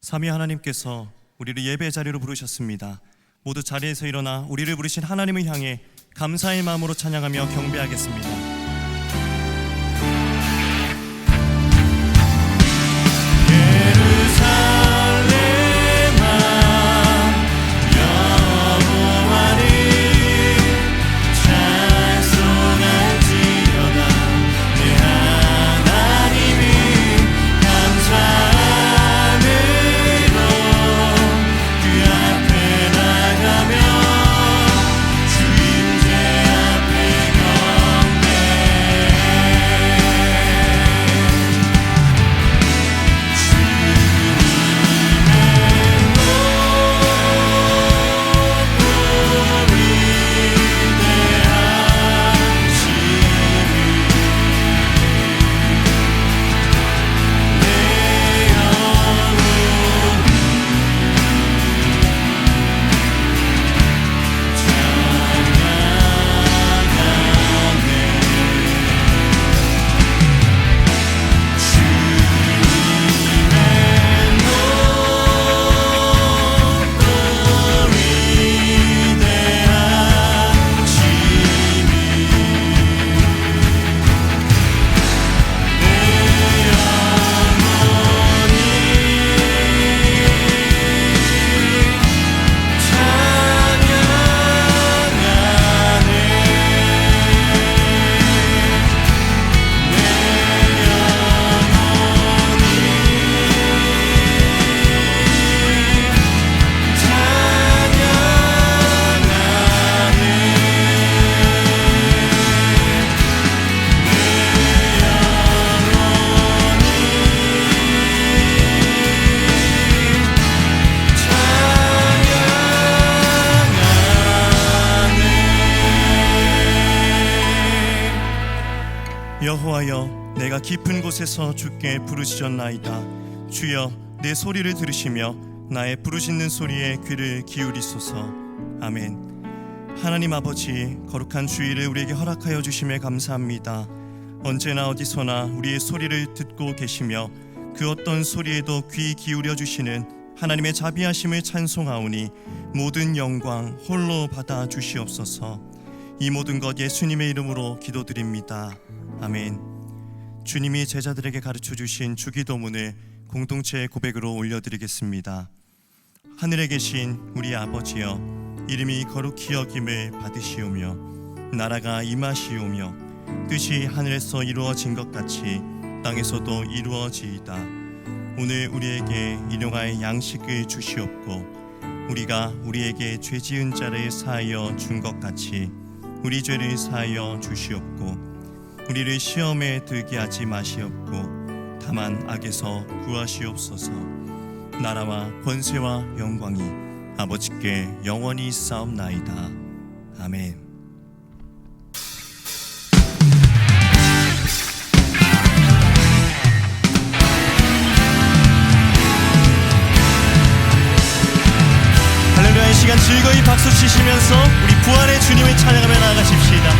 삼위 하나님께서 우리를 예배 자리로 부르셨습니다. 모두 자리에서 일어나 우리를 부르신 하나님을 향해 감사의 마음으로 찬양하며 경배하겠습니다. 여호와여, 내가 깊은 곳에서 주께 부르짖었나이다. 주여, 내 소리를 들으시며 나의 부르짖는 소리에 귀를 기울이소서. 아멘. 하나님 아버지, 거룩한 주일을 우리에게 허락하여 주심에 감사합니다. 언제나 어디서나 우리의 소리를 듣고 계시며 그 어떤 소리에도 귀 기울여 주시는 하나님의 자비하심을 찬송하오니 모든 영광 홀로 받아 주시옵소서. 이 모든 것 예수님의 이름으로 기도드립니다. 아멘. 주님이 제자들에게 가르쳐 주신 주기도문을 공동체의 고백으로 올려드리겠습니다. 하늘에 계신 우리 아버지여, 이름이 거룩히 여김을 받으시오며 나라가 임하시오며 뜻이 하늘에서 이루어진 것 같이 땅에서도 이루어지이다. 오늘 우리에게 일용할 양식을 주시옵고 우리가 우리에게 죄 지은 자를 사하여 준 것 같이 우리 죄를 사하여 주시옵고 우리를 시험에 들게 하지 마시옵고 다만 악에서 구하시옵소서. 나라와 권세와 영광이 아버지께 영원히 있사옵나이다. 아멘. 할렐루야의 시간 즐거이 박수 치시면서 우리 부활의 주님을 찬양하며 나아가십시다.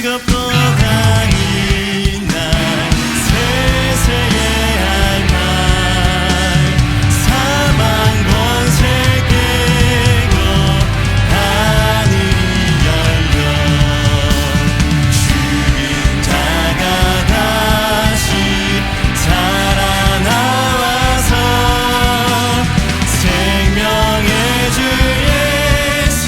즐겁고 강인 날 세세의 할 말 사망 권세 깨고 하늘이 열려 죽은 자가 다시 살아나와서 생명의 주 예수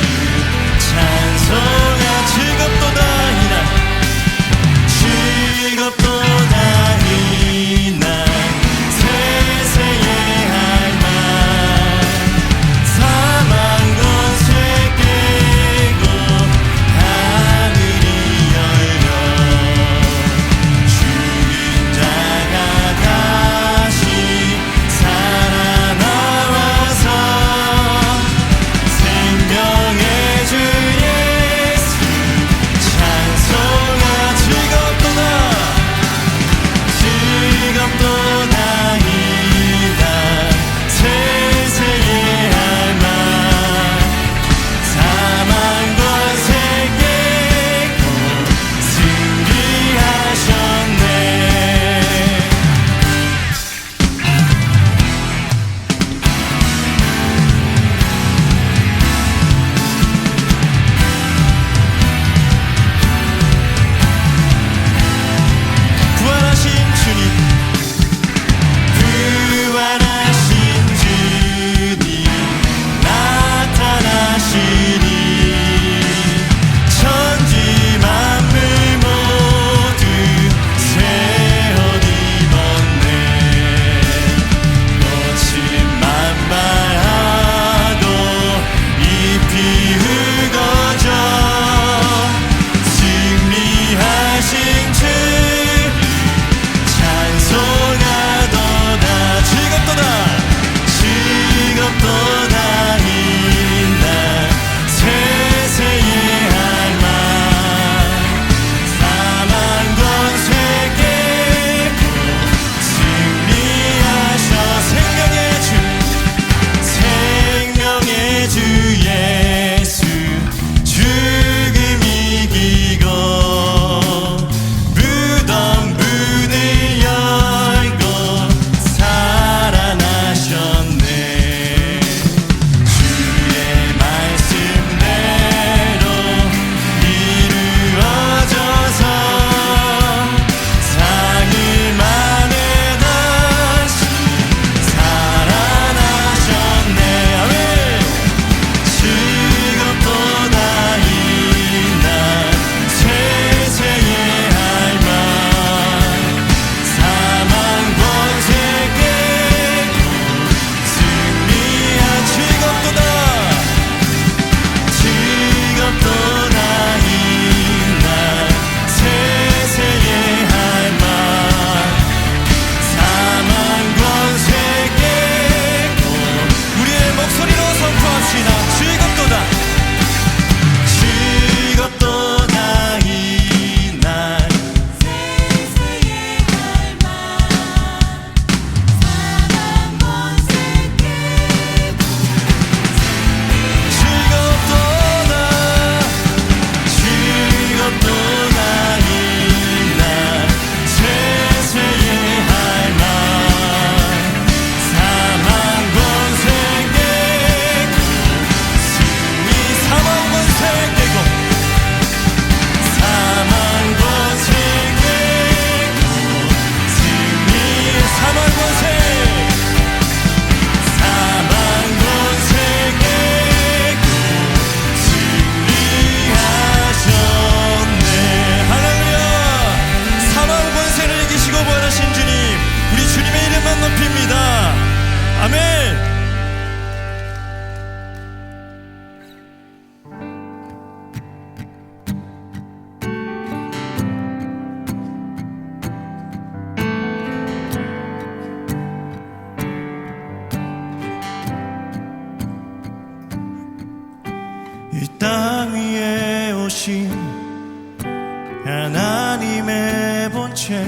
채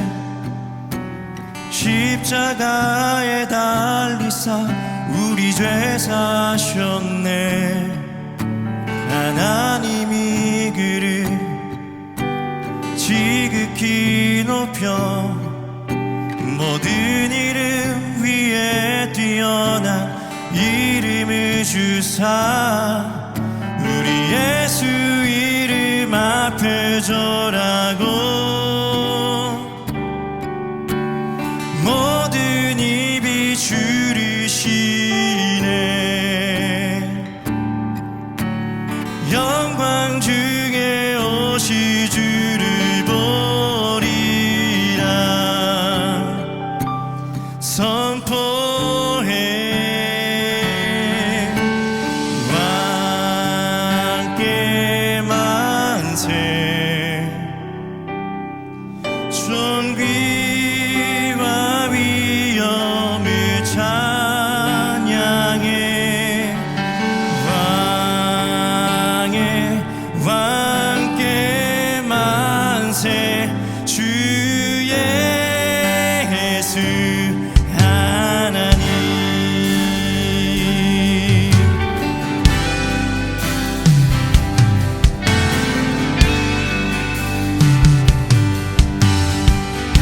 십자가에 달리사 우리 죄 사셨네. 하나님이 그를 지극히 높여 모든 이름 위에 뛰어난 이름을 주사 우리 예수 이름 앞에 절하고 모든 입이 주를 시네. 영광 중에 오시 주를 보리라 선포해. 왕께 만세 존귀와 위엄을 찬양해. 왕께 만세 주 예수 하나님.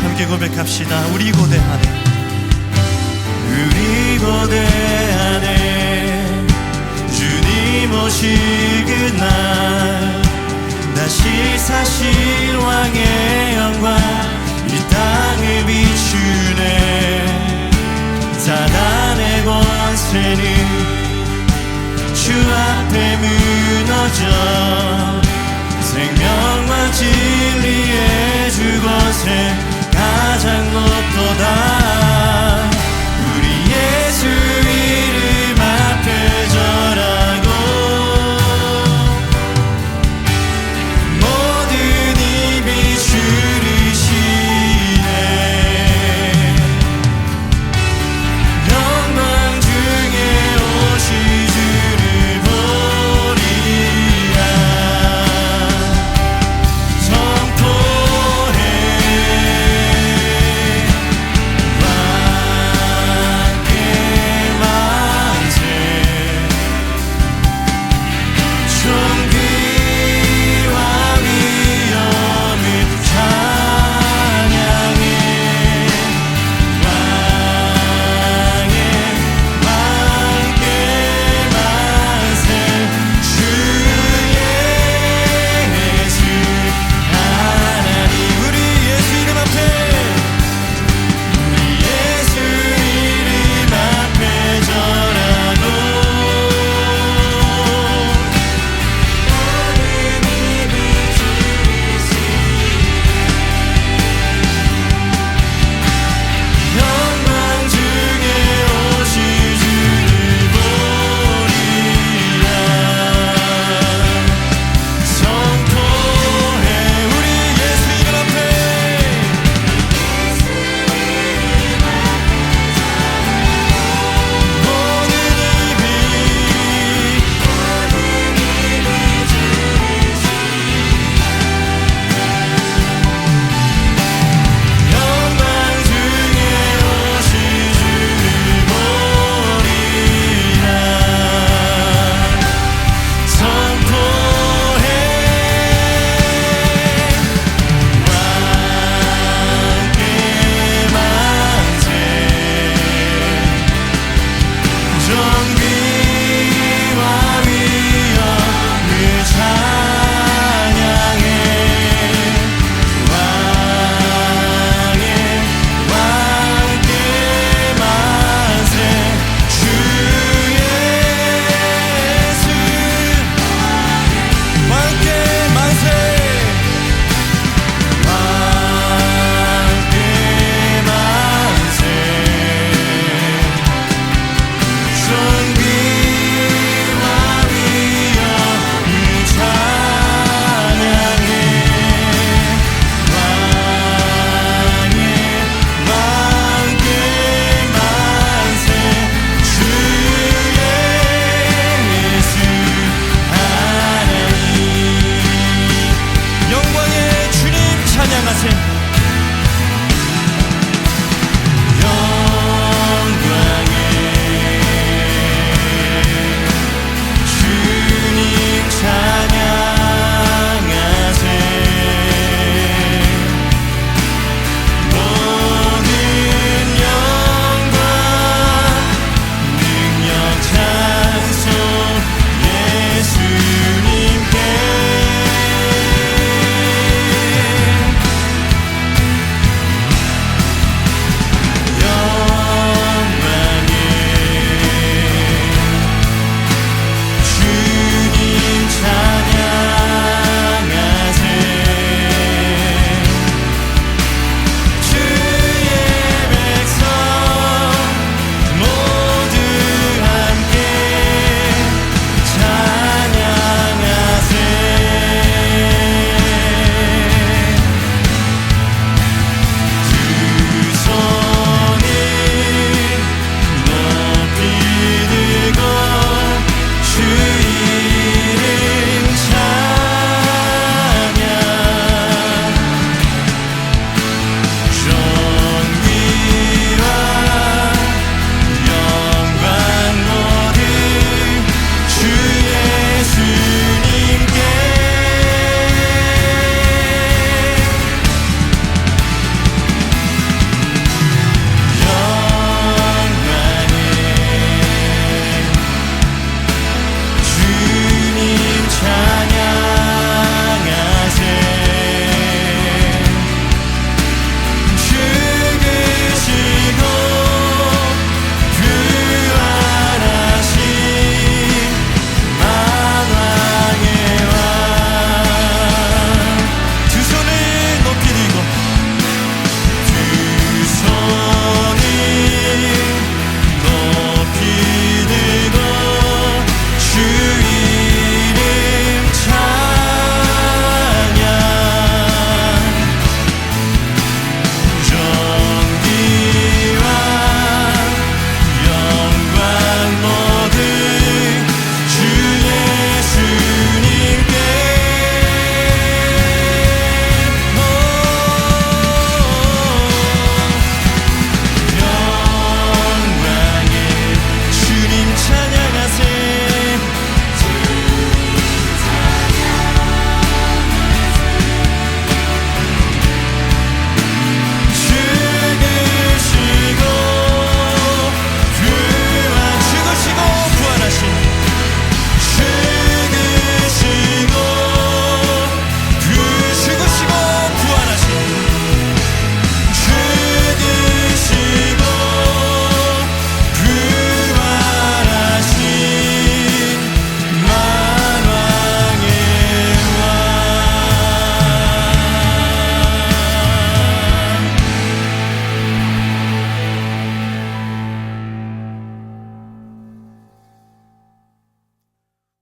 함께 고백합시다. 우리 고대하네 우리 고대하네 주님 오실 그날 다시 사실 왕의 영광 이 땅을 비추네. 사단의 권세는 주 앞에 무너져 생명과 진리의 주곳에 가장 높도다. 우리 예수 이름 앞에 절하고 모든 입이 주를 시네. 영광 중에 오시 주를 보리라 선포해.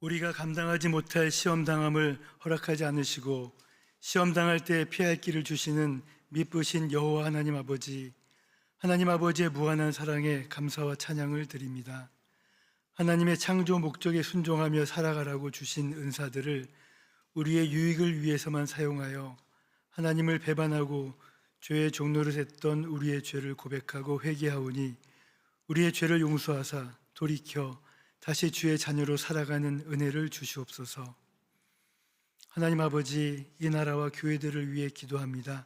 우리가 감당하지 못할 시험 당함을 허락하지 않으시고 시험 당할 때 피할 길을 주시는 미쁘신 여호와 하나님 아버지, 하나님 아버지의 무한한 사랑에 감사와 찬양을 드립니다. 하나님의 창조 목적에 순종하며 살아가라고 주신 은사들을 우리의 유익을 위해서만 사용하여 하나님을 배반하고 죄의 종로를 했던 우리의 죄를 고백하고 회개하오니 우리의 죄를 용서하사 돌이켜 다시 주의 자녀로 살아가는 은혜를 주시옵소서. 하나님 아버지, 이 나라와 교회들을 위해 기도합니다.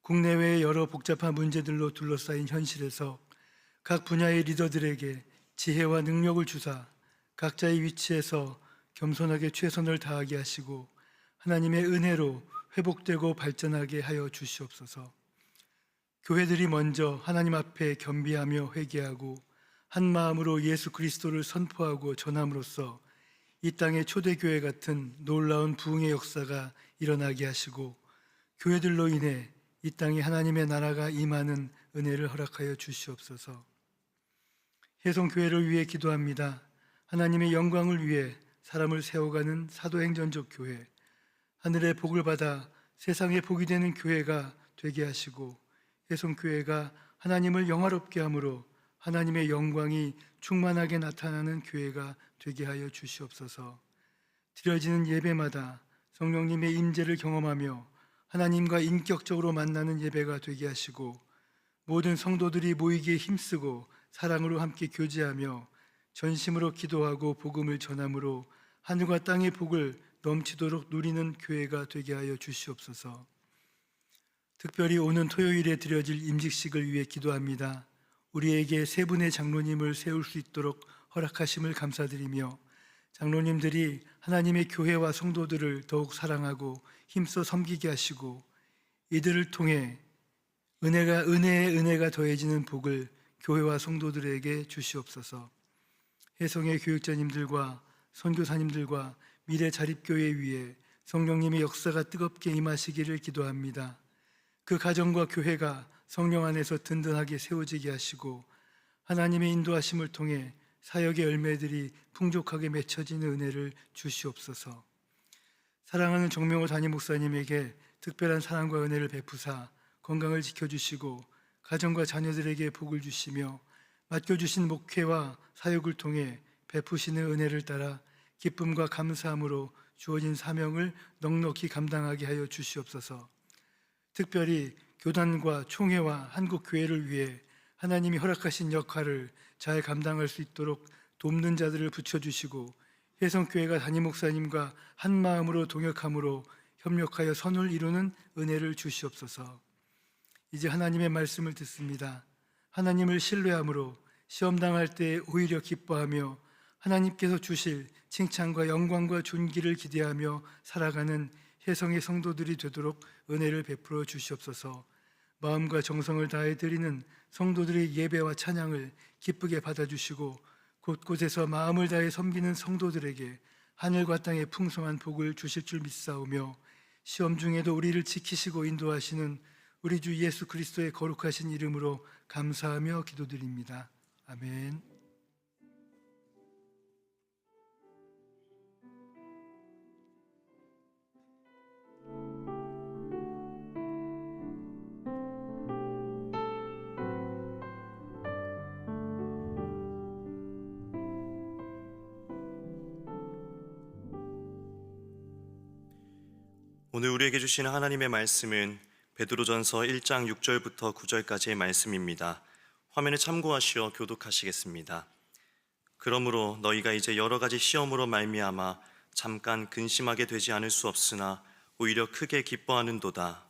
국내외의 여러 복잡한 문제들로 둘러싸인 현실에서 각 분야의 리더들에게 지혜와 능력을 주사 각자의 위치에서 겸손하게 최선을 다하게 하시고 하나님의 은혜로 회복되고 발전하게 하여 주시옵소서. 교회들이 먼저 하나님 앞에 겸비하며 회개하고 한 마음으로 예수 그리스도를 선포하고 전함으로써 이 땅의 초대교회 같은 놀라운 부흥의 역사가 일어나게 하시고 교회들로 인해 이 땅에 하나님의 나라가 임하는 은혜를 허락하여 주시옵소서. 혜성교회를 위해 기도합니다. 하나님의 영광을 위해 사람을 세워가는 사도행전적 교회, 하늘의 복을 받아 세상의 복이 되는 교회가 되게 하시고 혜성교회가 하나님을 영화롭게 함으로 하나님의 영광이 충만하게 나타나는 교회가 되게 하여 주시옵소서. 드려지는 예배마다 성령님의 임재를 경험하며 하나님과 인격적으로 만나는 예배가 되게 하시고 모든 성도들이 모이기에 힘쓰고 사랑으로 함께 교제하며 전심으로 기도하고 복음을 전함으로 하늘과 땅의 복을 넘치도록 누리는 교회가 되게 하여 주시옵소서. 특별히 오는 토요일에 드려질 임직식을 위해 기도합니다. 우리에게 세 분의 장로님을 세울 수 있도록 허락하심을 감사드리며 장로님들이 하나님의 교회와 성도들을 더욱 사랑하고 힘써 섬기게 하시고 이들을 통해 은혜에 은혜가 더해지는 복을 교회와 성도들에게 주시옵소서. 혜성의 교육자님들과 선교사님들과 미래 자립교회 위에 성령님의 역사가 뜨겁게 임하시기를 기도합니다. 그 가정과 교회가 성령 안에서 든든하게 세워지게 하시고 하나님의 인도하심을 통해 사역의 열매들이 풍족하게 맺혀지는 은혜를 주시옵소서. 사랑하는 정명호 담임 목사님에게 특별한 사랑과 은혜를 베푸사 건강을 지켜주시고 가정과 자녀들에게 복을 주시며 맡겨주신 목회와 사역을 통해 베푸시는 은혜를 따라 기쁨과 감사함으로 주어진 사명을 넉넉히 감당하게 하여 주시옵소서. 특별히 교단과 총회와 한국교회를 위해 하나님이 허락하신 역할을 잘 감당할 수 있도록 돕는 자들을 붙여주시고 혜성교회가 담임 목사님과 한 마음으로 동역함으로 협력하여 선을 이루는 은혜를 주시옵소서. 이제 하나님의 말씀을 듣습니다. 하나님을 신뢰함으로 시험당할 때 오히려 기뻐하며 하나님께서 주실 칭찬과 영광과 존귀를 기대하며 살아가는 혜성의 성도들이 되도록 은혜를 베풀어 주시옵소서. 마음과 정성을 다해 드리는 성도들의 예배와 찬양을 기쁘게 받아주시고 곳곳에서 마음을 다해 섬기는 성도들에게 하늘과 땅의 풍성한 복을 주실 줄 믿사오며 시험 중에도 우리를 지키시고 인도하시는 우리 주 예수 그리스도의 거룩하신 이름으로 감사하며 기도드립니다. 아멘. 오늘 우리에게 주시는 하나님의 말씀은 베드로전서 1장 6절부터 9절까지의 말씀입니다. 화면을 참고하시어 교독하시겠습니다. 그러므로 너희가 이제 여러 가지 시험으로 말미암아 잠깐 근심하게 되지 않을 수 없으나 오히려 크게 기뻐하는도다.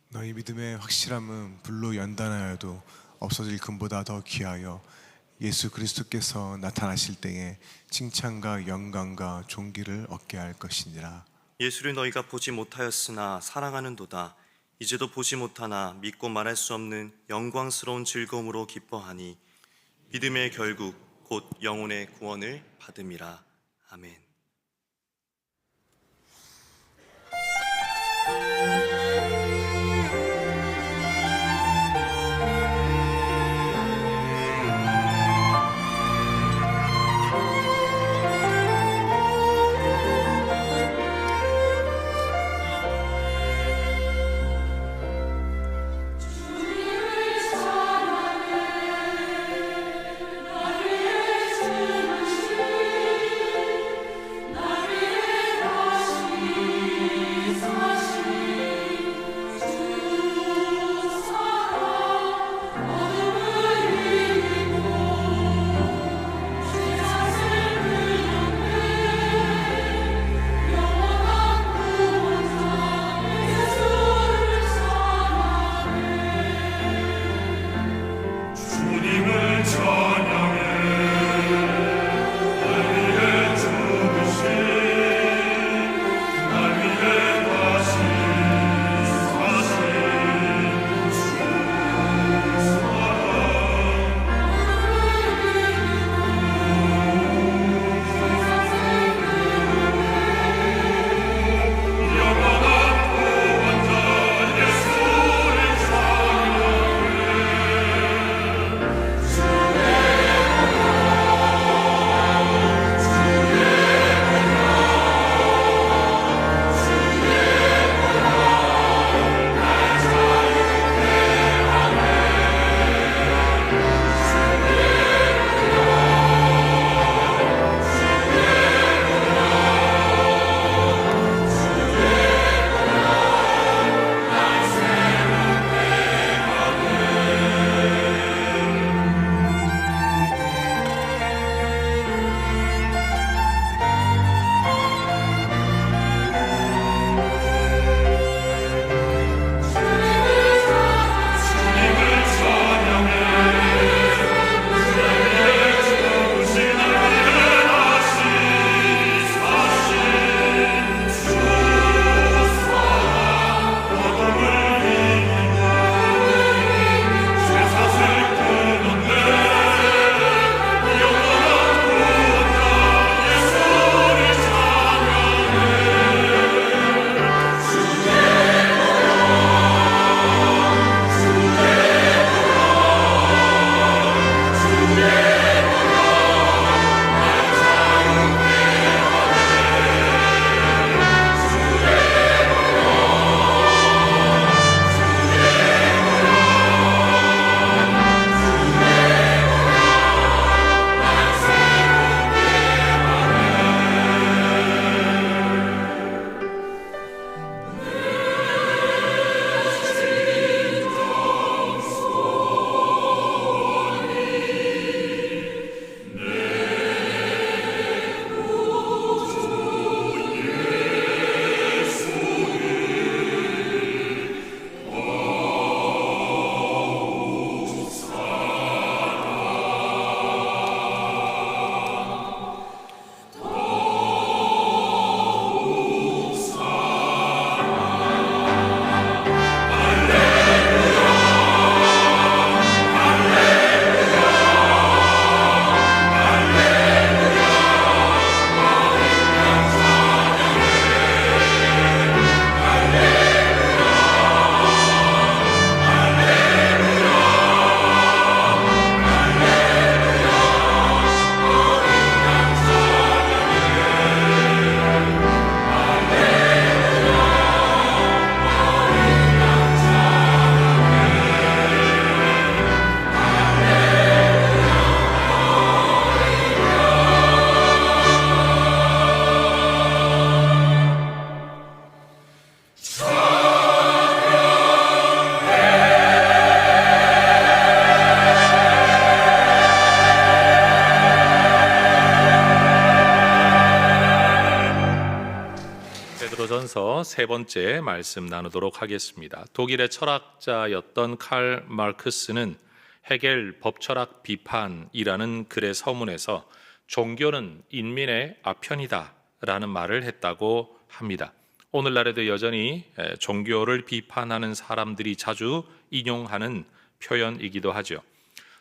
너희 믿음의 확실함은 불로 연단하여도 없어질 금보다 더 귀하여 예수 그리스도께서 나타나실 때에 칭찬과 영광과 존귀를 얻게 할 것이니라. 예수를 너희가 보지 못하였으나 사랑하는도다. 이제도 보지 못하나 믿고 말할 수 없는 영광스러운 즐거움으로 기뻐하니 믿음의 결국 곧 영혼의 구원을 받음이라. 아멘. 세 번째 말씀 나누도록 하겠습니다. 독일의 철학자였던 칼 마르크스는 헤겔 법철학 비판이라는 글의 서문에서 종교는 인민의 아편이다 라는 말을 했다고 합니다. 오늘날에도 여전히 종교를 비판하는 사람들이 자주 인용하는 표현이기도 하죠.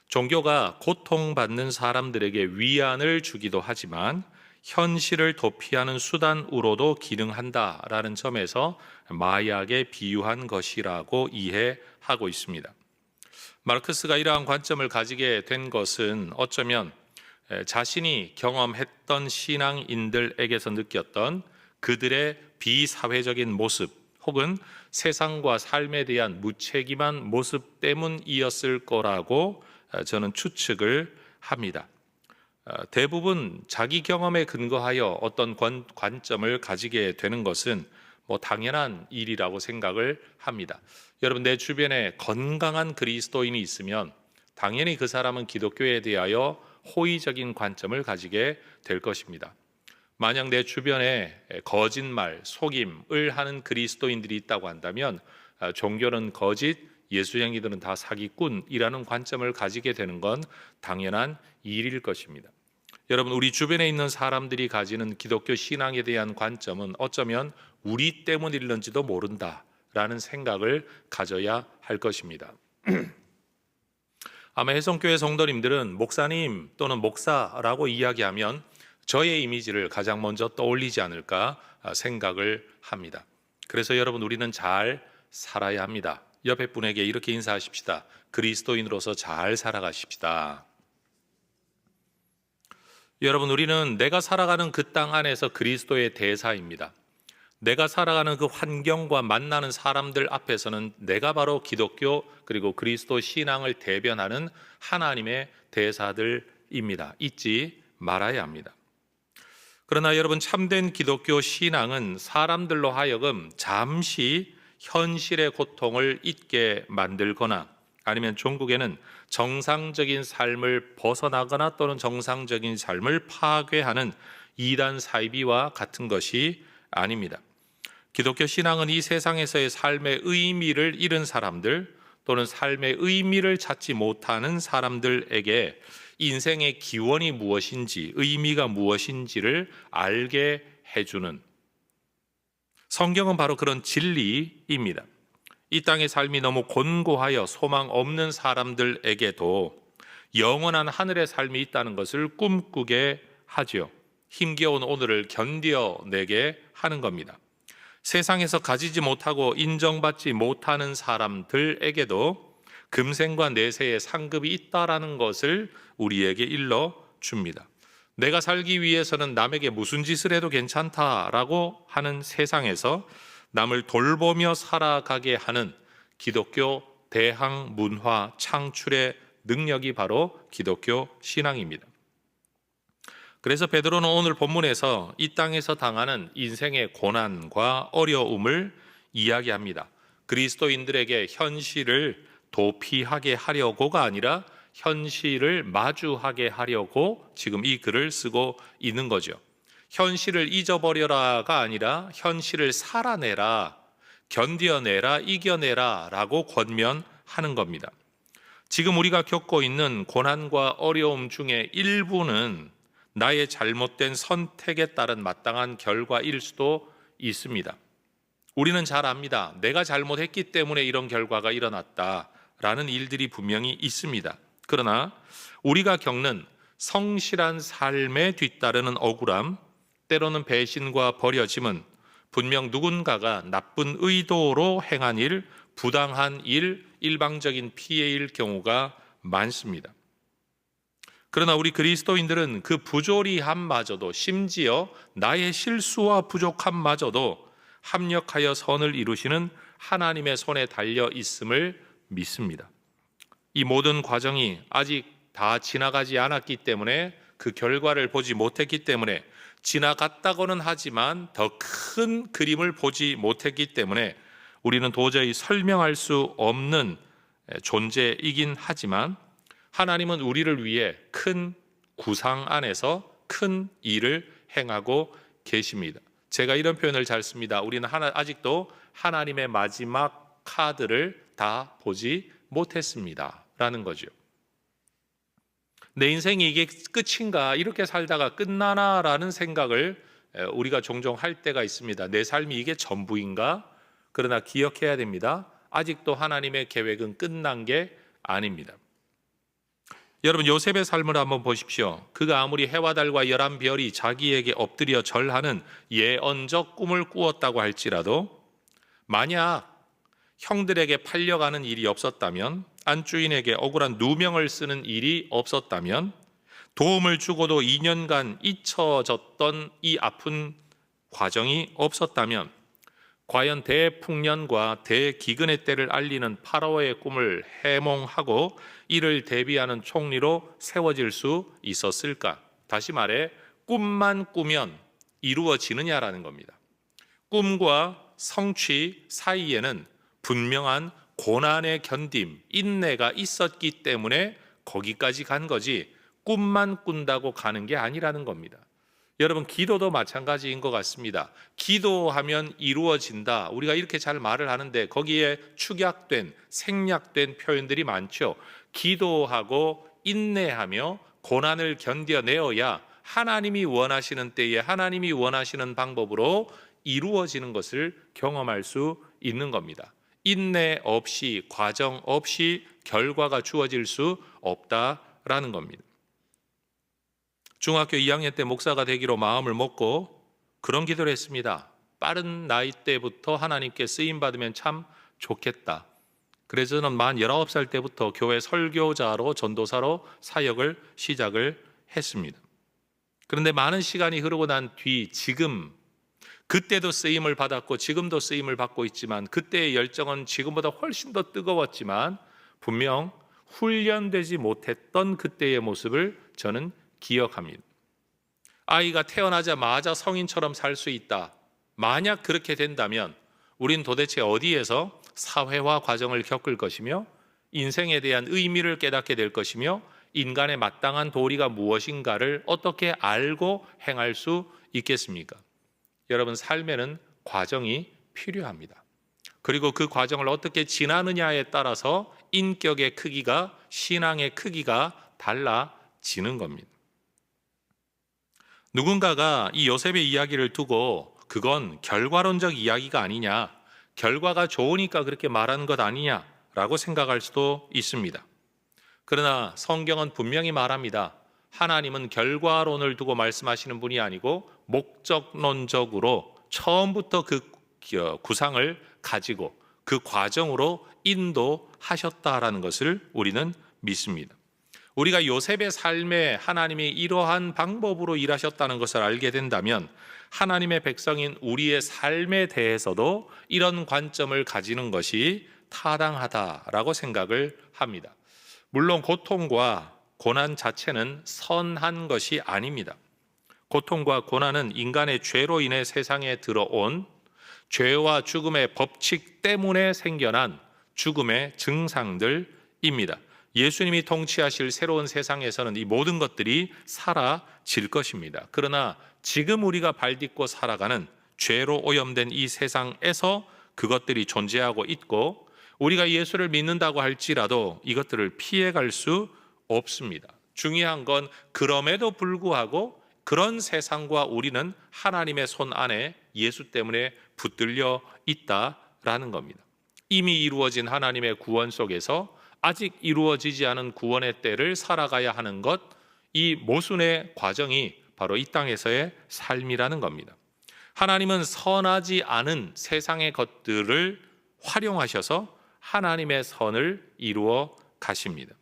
종교가 고통받는 사람들에게 위안을 주기도 하지만 현실을 도피하는 수단으로도 기능한다라는 점에서 마약에 비유한 것이라고 이해하고 있습니다. 마르크스가 이러한 관점을 가지게 된 것은 어쩌면 자신이 경험했던 신앙인들에게서 느꼈던 그들의 비사회적인 모습 혹은 세상과 삶에 대한 무책임한 모습 때문이었을 거라고 저는 추측을 합니다. 대부분 자기 경험에 근거하여 어떤 관점을 가지게 되는 것은 당연한 일이라고 생각을 합니다. 여러분, 내 주변에 건강한 그리스도인이 있으면 당연히 그 사람은 기독교에 대하여 호의적인 관점을 가지게 될 것입니다. 만약 내 주변에 거짓말, 속임을 하는 그리스도인들이 있다고 한다면 종교는 거짓, 예수쟁이들은 다 사기꾼이라는 관점을 가지게 되는 건 당연한 일일 것입니다. 여러분, 우리 주변에 있는 사람들이 가지는 기독교 신앙에 대한 관점은 어쩌면 우리 때문일는지도 모른다라는 생각을 가져야 할 것입니다. 아마 해성교회 성도님들은 목사님 또는 목사라고 이야기하면 저의 이미지를 가장 먼저 떠올리지 않을까 생각을 합니다. 그래서 여러분, 우리는 잘 살아야 합니다. 옆에 분에게 이렇게 인사하십시다. 그리스도인으로서 잘 살아가십시다. 여러분, 우리는 내가 살아가는 그 땅 안에서 그리스도의 대사입니다. 내가 살아가는 그 환경과 만나는 사람들 앞에서는 내가 바로 기독교 그리고 그리스도 신앙을 대변하는 하나님의 대사들입니다. 잊지 말아야 합니다. 그러나 여러분, 참된 기독교 신앙은 사람들로 하여금 잠시 현실의 고통을 잊게 만들거나 아니면 종국에는 정상적인 삶을 벗어나거나 또는 정상적인 삶을 파괴하는 이단 사이비와 같은 것이 아닙니다. 기독교 신앙은 이 세상에서의 삶의 의미를 잃은 사람들 또는 삶의 의미를 찾지 못하는 사람들에게 인생의 기원이 무엇인지, 의미가 무엇인지를 알게 해주는, 성경은 바로 그런 진리입니다. 이 땅의 삶이 너무 곤고하여 소망 없는 사람들에게도 영원한 하늘의 삶이 있다는 것을 꿈꾸게 하지요. 힘겨운 오늘을 견뎌내게 하는 겁니다. 세상에서 가지지 못하고 인정받지 못하는 사람들에게도 금생과 내세의 상급이 있다라는 것을 우리에게 일러줍니다. 내가 살기 위해서는 남에게 무슨 짓을 해도 괜찮다라고 하는 세상에서 남을 돌보며 살아가게 하는 기독교 대항 문화 창출의 능력이 바로 기독교 신앙입니다. 그래서 베드로는 오늘 본문에서 이 땅에서 당하는 인생의 고난과 어려움을 이야기합니다. 그리스도인들에게 현실을 도피하게 하려고가 아니라 현실을 마주하게 하려고 지금 이 글을 쓰고 있는 거죠. 현실을 잊어버려라가 아니라 현실을 살아내라, 견뎌내라, 이겨내라 라고 권면하는 겁니다. 지금 우리가 겪고 있는 고난과 어려움 중에 일부는 나의 잘못된 선택에 따른 마땅한 결과일 수도 있습니다. 우리는 잘 압니다. 내가 잘못했기 때문에 이런 결과가 일어났다라는 일들이 분명히 있습니다. 그러나 우리가 겪는 성실한 삶에 뒤따르는 억울함, 때로는 배신과 버려짐은 분명 누군가가 나쁜 의도로 행한 일, 부당한 일, 일방적인 피해일 경우가 많습니다. 그러나 우리 그리스도인들은 그 부조리함마저도, 심지어 나의 실수와 부족함마저도 합력하여 선을 이루시는 하나님의 손에 달려 있음을 믿습니다. 이 모든 과정이 아직 다 지나가지 않았기 때문에, 그 결과를 보지 못했기 때문에, 지나갔다고는 하지만 더 큰 그림을 보지 못했기 때문에 우리는 도저히 설명할 수 없는 존재이긴 하지만 하나님은 우리를 위해 큰 구상 안에서 큰 일을 행하고 계십니다. 제가 이런 표현을 잘 씁니다. 우리는 아직도 하나님의 마지막 카드를 다 보지 못했습니다 라는 거죠. 내 인생이 이게 끝인가, 이렇게 살다가 끝나나 라는 생각을 우리가 종종 할 때가 있습니다. 내 삶이 이게 전부인가? 그러나 기억해야 됩니다. 아직도 하나님의 계획은 끝난 게 아닙니다. 여러분, 요셉의 삶을 한번 보십시오. 그가 아무리 해와 달과 열한 별이 자기에게 엎드려 절하는 예언적 꿈을 꾸었다고 할지라도 만약 형들에게 팔려가는 일이 없었다면, 안주인에게 억울한 누명을 쓰는 일이 없었다면, 도움을 주고도 2년간 잊혀졌던 이 아픈 과정이 없었다면, 과연 대풍년과 대기근의 때를 알리는 파라오의 꿈을 해몽하고 이를 대비하는 총리로 세워질 수 있었을까? 다시 말해, 꿈만 꾸면 이루어지느냐라는 겁니다. 꿈과 성취 사이에는 분명한 고난의 견딤, 인내가 있었기 때문에 거기까지 간 거지, 꿈만 꾼다고 가는 게 아니라는 겁니다. 여러분, 기도도 마찬가지인 것 같습니다. 기도하면 이루어진다, 우리가 이렇게 잘 말을 하는데 거기에 축약된, 생략된 표현들이 많죠. 기도하고 인내하며 고난을 견뎌내어야 하나님이 원하시는 때에 하나님이 원하시는 방법으로 이루어지는 것을 경험할 수 있는 겁니다. 인내 없이, 과정 없이 결과가 주어질 수 없다라는 겁니다. 중학교 2학년 때 목사가 되기로 마음을 먹고 그런 기도를 했습니다. 빠른 나이 때부터 하나님께 쓰임받으면 참 좋겠다. 그래서 저는 만 19살 때부터 교회 설교자로, 전도사로 사역을 시작을 했습니다. 그런데 많은 시간이 흐르고 난 뒤 지금, 그때도 쓰임을 받았고 지금도 쓰임을 받고 있지만, 그때의 열정은 지금보다 훨씬 더 뜨거웠지만 분명 훈련되지 못했던 그때의 모습을 저는 기억합니다. 아이가 태어나자마자 성인처럼 살 수 있다. 만약 그렇게 된다면 우린 도대체 어디에서 사회화 과정을 겪을 것이며, 인생에 대한 의미를 깨닫게 될 것이며, 인간의 마땅한 도리가 무엇인가를 어떻게 알고 행할 수 있겠습니까? 여러분, 삶에는 과정이 필요합니다. 그리고 그 과정을 어떻게 지나느냐에 따라서 인격의 크기가, 신앙의 크기가 달라지는 겁니다. 누군가가 이 요셉의 이야기를 두고 그건 결과론적 이야기가 아니냐, 결과가 좋으니까 그렇게 말하는 것 아니냐라고 생각할 수도 있습니다. 그러나 성경은 분명히 말합니다. 하나님은 결과론을 두고 말씀하시는 분이 아니고 목적론적으로 처음부터 그 구상을 가지고 그 과정으로 인도하셨다라는 것을 우리는 믿습니다. 우리가 요셉의 삶에 하나님이 이러한 방법으로 일하셨다는 것을 알게 된다면 하나님의 백성인 우리의 삶에 대해서도 이런 관점을 가지는 것이 타당하다라고 생각을 합니다. 물론 고통과 고난 자체는 선한 것이 아닙니다. 고통과 고난은 인간의 죄로 인해 세상에 들어온 죄와 죽음의 법칙 때문에 생겨난 죽음의 증상들입니다. 예수님이 통치하실 새로운 세상에서는 이 모든 것들이 사라질 것입니다. 그러나 지금 우리가 발딛고 살아가는 죄로 오염된 이 세상에서 그것들이 존재하고 있고, 우리가 예수를 믿는다고 할지라도 이것들을 피해갈 수 없습니다. 중요한 건 그럼에도 불구하고 그런 세상과 우리는 하나님의 손 안에 예수 때문에 붙들려 있다라는 겁니다. 이미 이루어진 하나님의 구원 속에서 아직 이루어지지 않은 구원의 때를 살아가야 하는 것, 이 모순의 과정이 바로 이 땅에서의 삶이라는 겁니다. 하나님은 선하지 않은 세상의 것들을 활용하셔서 하나님의 선을 이루어 가십니다.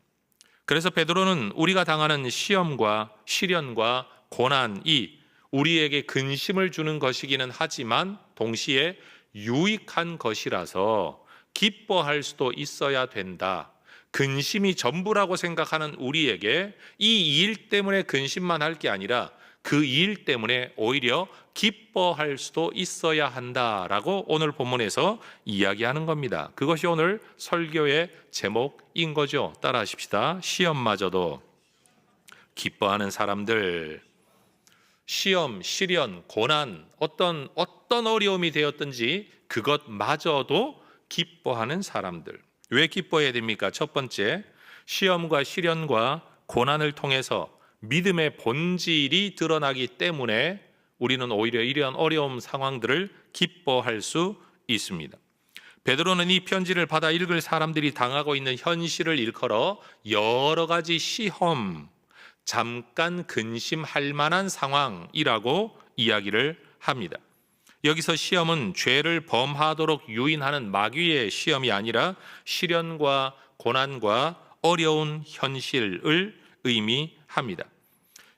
그래서 베드로는 우리가 당하는 시험과 시련과 고난이 우리에게 근심을 주는 것이기는 하지만 동시에 유익한 것이라서 기뻐할 수도 있어야 된다. 근심이 전부라고 생각하는 우리에게 이 일 때문에 근심만 할 게 아니라 그 일 때문에 오히려 기뻐할 수도 있어야 한다라고 오늘 본문에서 이야기하는 겁니다. 그것이 오늘 설교의 제목인 거죠. 따라하십시다. 시험마저도 기뻐하는 사람들. 시험, 시련, 고난, 어떤 어려움이 되었든지 그것마저도 기뻐하는 사람들. 왜 기뻐해야 됩니까? 첫 번째, 시험과 시련과 고난을 통해서 믿음의 본질이 드러나기 때문에 우리는 오히려 이러한 어려운 상황들을 기뻐할 수 있습니다. 베드로는 이 편지를 받아 읽을 사람들이 당하고 있는 현실을 일컬어 여러 가지 시험, 잠깐 근심할 만한 상황이라고 이야기를 합니다. 여기서 시험은 죄를 범하도록 유인하는 마귀의 시험이 아니라 시련과 고난과 어려운 현실을 의미합니다.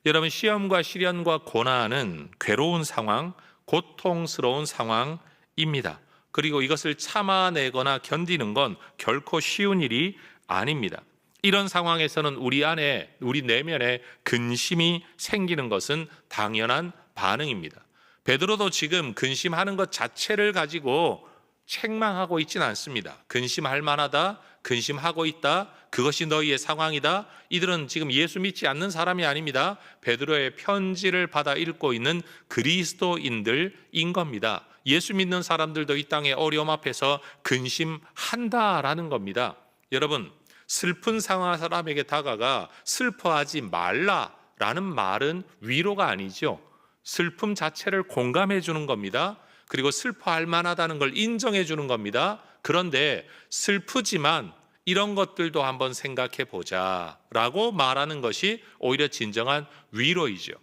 여러분, 시험과 시련과 고난은 괴로운 상황, 고통스러운 상황입니다. 그리고 이것을 참아내거나 견디는 건 결코 쉬운 일이 아닙니다. 이런 상황에서는 우리 내면에 근심이 생기는 것은 당연한 반응입니다. 베드로도 지금 근심하는 것 자체를 가지고 책망하고 있지는 않습니다. 근심할 만하다, 근심하고 있다, 그것이 너희의 상황이다. 이들은 지금 예수 믿지 않는 사람이 아닙니다. 베드로의 편지를 받아 읽고 있는 그리스도인들인 겁니다. 예수 믿는 사람들도 이 땅의 어려움 앞에서 근심한다라는 겁니다. 여러분, 슬픈 상황 사람에게 다가가 슬퍼하지 말라라는 말은 위로가 아니죠. 슬픔 자체를 공감해 주는 겁니다. 그리고 슬퍼할 만하다는 걸 인정해 주는 겁니다. 그런데 슬프지만 이런 것들도 한번 생각해 보자 라고 말하는 것이 오히려 진정한 위로이죠.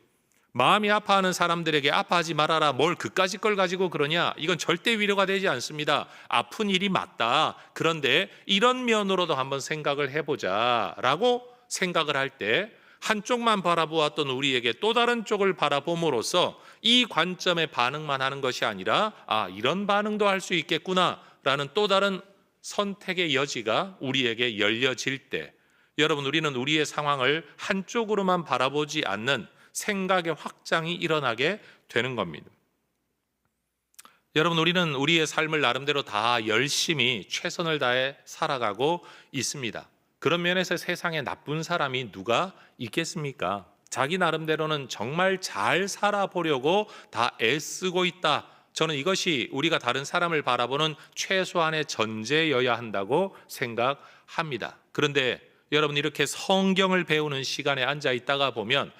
마음이 아파하는 사람들에게 아파하지 말아라, 뭘 그까짓 걸 가지고 그러냐, 이건 절대 위로가 되지 않습니다. 아픈 일이 맞다. 그런데 이런 면으로도 한번 생각을 해보자 라고 생각을 할 때 한쪽만 바라보았던 우리에게 또 다른 쪽을 바라봄으로써 이 관점에 반응만 하는 것이 아니라 이런 반응도 할 수 있겠구나 라는 또 다른 선택의 여지가 우리에게 열려질 때, 여러분, 우리는 우리의 상황을 한쪽으로만 바라보지 않는 생각의 확장이 일어나게 되는 겁니다. 여러분, 우리는 우리의 삶을 나름대로 다 열심히 최선을 다해 살아가고 있습니다. 그런 면에서 세상에 나쁜 사람이 누가 있겠습니까? 자기 나름대로는 정말 잘 살아보려고 다 애쓰고 있다. 저는 이것이 우리가 다른 사람을 바라보는 최소한의 전제여야 한다고 생각합니다. 그런데 여러분, 이렇게 성경을 배우는 시간에 앉아 있다가 보면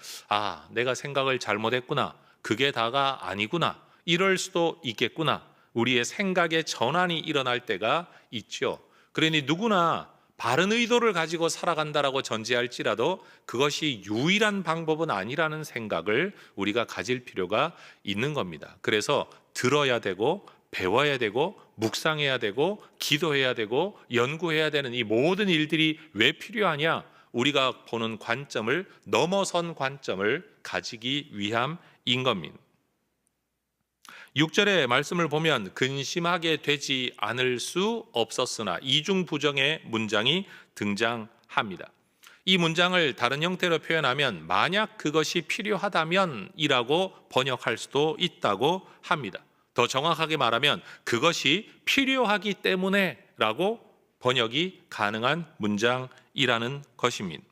내가 생각을 잘못했구나, 그게 다가 아니구나, 이럴 수도 있겠구나, 우리의 생각의 전환이 일어날 때가 있죠. 그러니 누구나 바른 의도를 가지고 살아간다라고 전제할지라도 그것이 유일한 방법은 아니라는 생각을 우리가 가질 필요가 있는 겁니다. 그래서 들어야 되고 배워야 되고 묵상해야 되고 기도해야 되고 연구해야 되는 이 모든 일들이 왜 필요하냐? 우리가 보는 관점을 넘어선 관점을 가지기 위함인 겁니다. 6절의 말씀을 보면 근심하게 되지 않을 수 없었으나, 이중부정의 문장이 등장합니다. 이 문장을 다른 형태로 표현하면 만약 그것이 필요하다면 이라고 번역할 수도 있다고 합니다. 더 정확하게 말하면 그것이 필요하기 때문에 라고 번역이 가능한 문장이라는 것입니다.